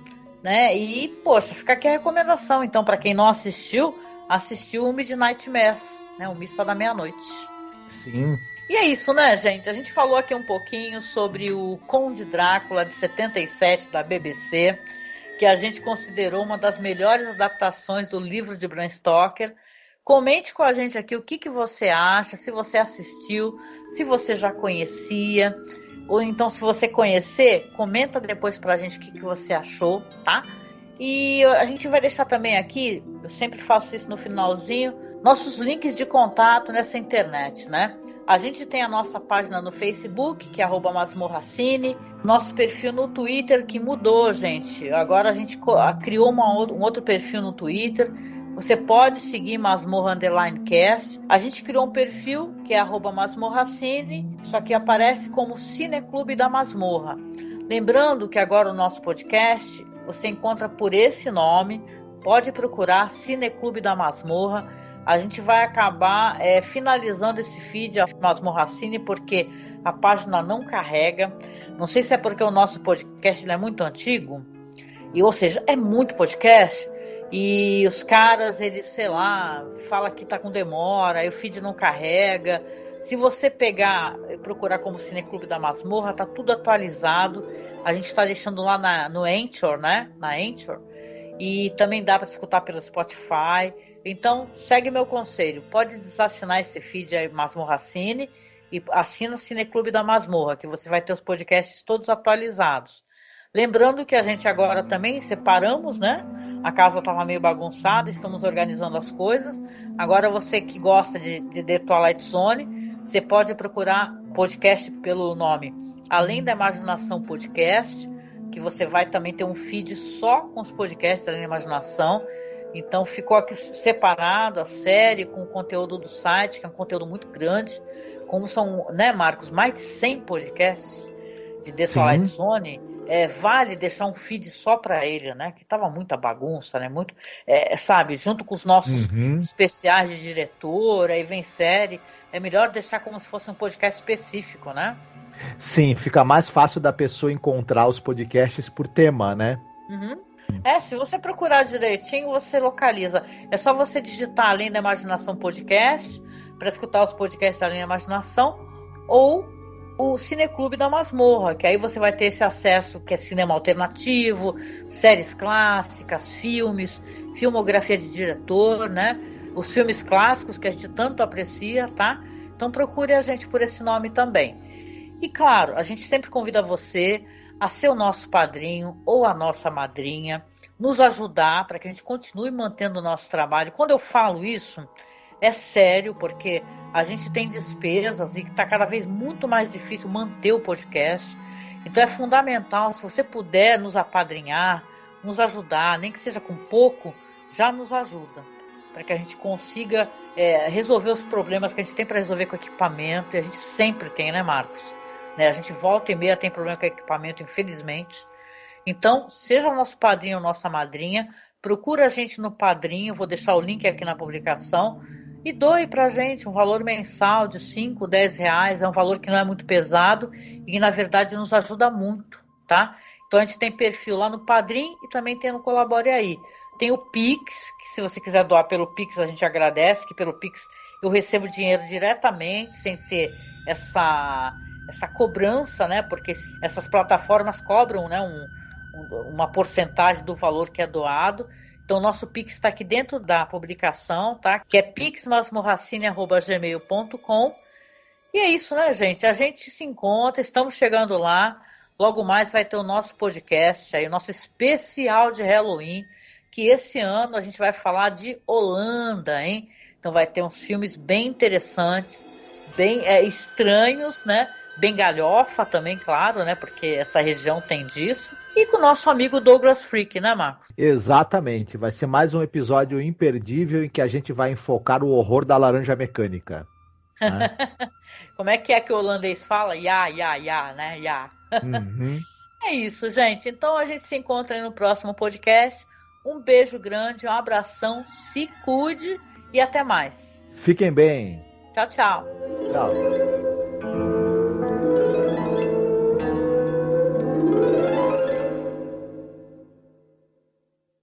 né? E, poxa, fica aqui a recomendação. Então, para quem não assistiu o Midnight Mass, né? O Missa da Meia-Noite. Sim. E é isso, né, gente? A gente falou aqui um pouquinho sobre o Conde Drácula de 77 da BBC, que a gente considerou uma das melhores adaptações do livro de Bram Stoker. Comente com a gente aqui o que você acha, se você assistiu, se você já conhecia, ou então se você conhecer, comenta depois pra gente o que você achou, tá? E a gente vai deixar também aqui, eu sempre faço isso no finalzinho, nossos links de contato nessa internet, né? A gente tem a nossa página no Facebook, que é @masmorracine, nosso perfil no Twitter, que mudou, gente. Agora a gente criou um outro perfil no Twitter. Você pode seguir Masmorra _cast. A gente criou um perfil, que é @masmorracine, só que aparece como Cineclube da Masmorra. Lembrando que agora o nosso podcast, você encontra por esse nome, pode procurar Cineclube da Masmorra. A gente vai acabar finalizando esse feed, a Masmorracine, porque a página não carrega. Não sei se é porque o nosso podcast ele é muito antigo, ou seja, é muito podcast, e os caras, eles, sei lá, falam que tá com demora, aí o feed não carrega. Se você pegar e procurar como Cineclube da Masmorra, tá tudo atualizado. A gente tá deixando lá no Anchor, né? Na Anchor. E também dá para escutar pelo Spotify. Então, segue meu conselho. Pode desassinar esse feed aí, Masmorracine, e assina o Cineclube da Masmorra, que você vai ter os podcasts todos atualizados. Lembrando que a gente agora também separamos, né? A casa estava meio bagunçada, estamos organizando as coisas. Agora você que gosta de The Twilight Zone, você pode procurar podcast pelo nome Além da Imaginação Podcast, que você vai também ter um feed só com os podcasts Além da Imaginação. Então ficou aqui separado a série com o conteúdo do site, que é um conteúdo muito grande. Como são, né, Marcos, mais de 100 podcasts de The Twilight Zone, vale deixar um feed só para ele, né? Que tava muita bagunça, né? Muito, sabe, junto com os nossos especiais de diretor, aí vem série. É melhor deixar como se fosse um podcast específico, né? Sim, fica mais fácil da pessoa encontrar os podcasts por tema, né? Se você procurar direitinho, você localiza. É só você digitar Além da Imaginação Podcast para escutar os podcasts Além da Imaginação, ou o Cineclube da Masmorra, que aí você vai ter esse acesso, que é cinema alternativo, séries clássicas, filmes, filmografia de diretor, né? Os filmes clássicos que a gente tanto aprecia, tá? Então procure a gente por esse nome também. E claro, a gente sempre convida você a ser o nosso padrinho ou a nossa madrinha, nos ajudar para que a gente continue mantendo o nosso trabalho. Quando eu falo isso, é sério, porque a gente tem despesas e está cada vez muito mais difícil manter o podcast. Então é fundamental, se você puder nos apadrinhar, nos ajudar, nem que seja com pouco, já nos ajuda, para que a gente consiga resolver os problemas que a gente tem para resolver com o equipamento, e a gente sempre tem, né, Marcos? A gente volta e meia tem problema com o equipamento, infelizmente. Então, seja o nosso padrinho ou nossa madrinha, procura a gente no Padrinho, vou deixar o link aqui na publicação, e doe pra gente um valor mensal de 5, 10 reais, é um valor que não é muito pesado e na verdade nos ajuda muito, tá? Então a gente tem perfil lá no Padrim e também tem no Colabore Aí. Tem o Pix, que se você quiser doar pelo Pix a gente agradece, que pelo Pix eu recebo dinheiro diretamente, sem ter essa cobrança, né? Porque essas plataformas cobram, né, uma porcentagem do valor que é doado. Então, o nosso Pix está aqui dentro da publicação, tá? Que é pixmasmorracine@gmail.com. E é isso, né, gente? A gente se encontra, estamos chegando lá. logo mais vai ter o nosso podcast, aí, o nosso especial de Halloween, que esse ano a gente vai falar de Holanda, hein? Então vai ter uns filmes bem interessantes, bem estranhos, né? Bem galhofa também, claro, né? Porque essa região tem disso. E com o nosso amigo Douglas Freak, né, Marcos? Exatamente. Vai ser mais um episódio imperdível em que a gente vai enfocar o horror da laranja mecânica. Né? Como é que o holandês fala? Ya, né? Ya. Uhum. É isso, gente. Então a gente se encontra aí no próximo podcast. Um beijo grande, um abração, se cuide e até mais. Fiquem bem. Tchau, tchau. Tchau.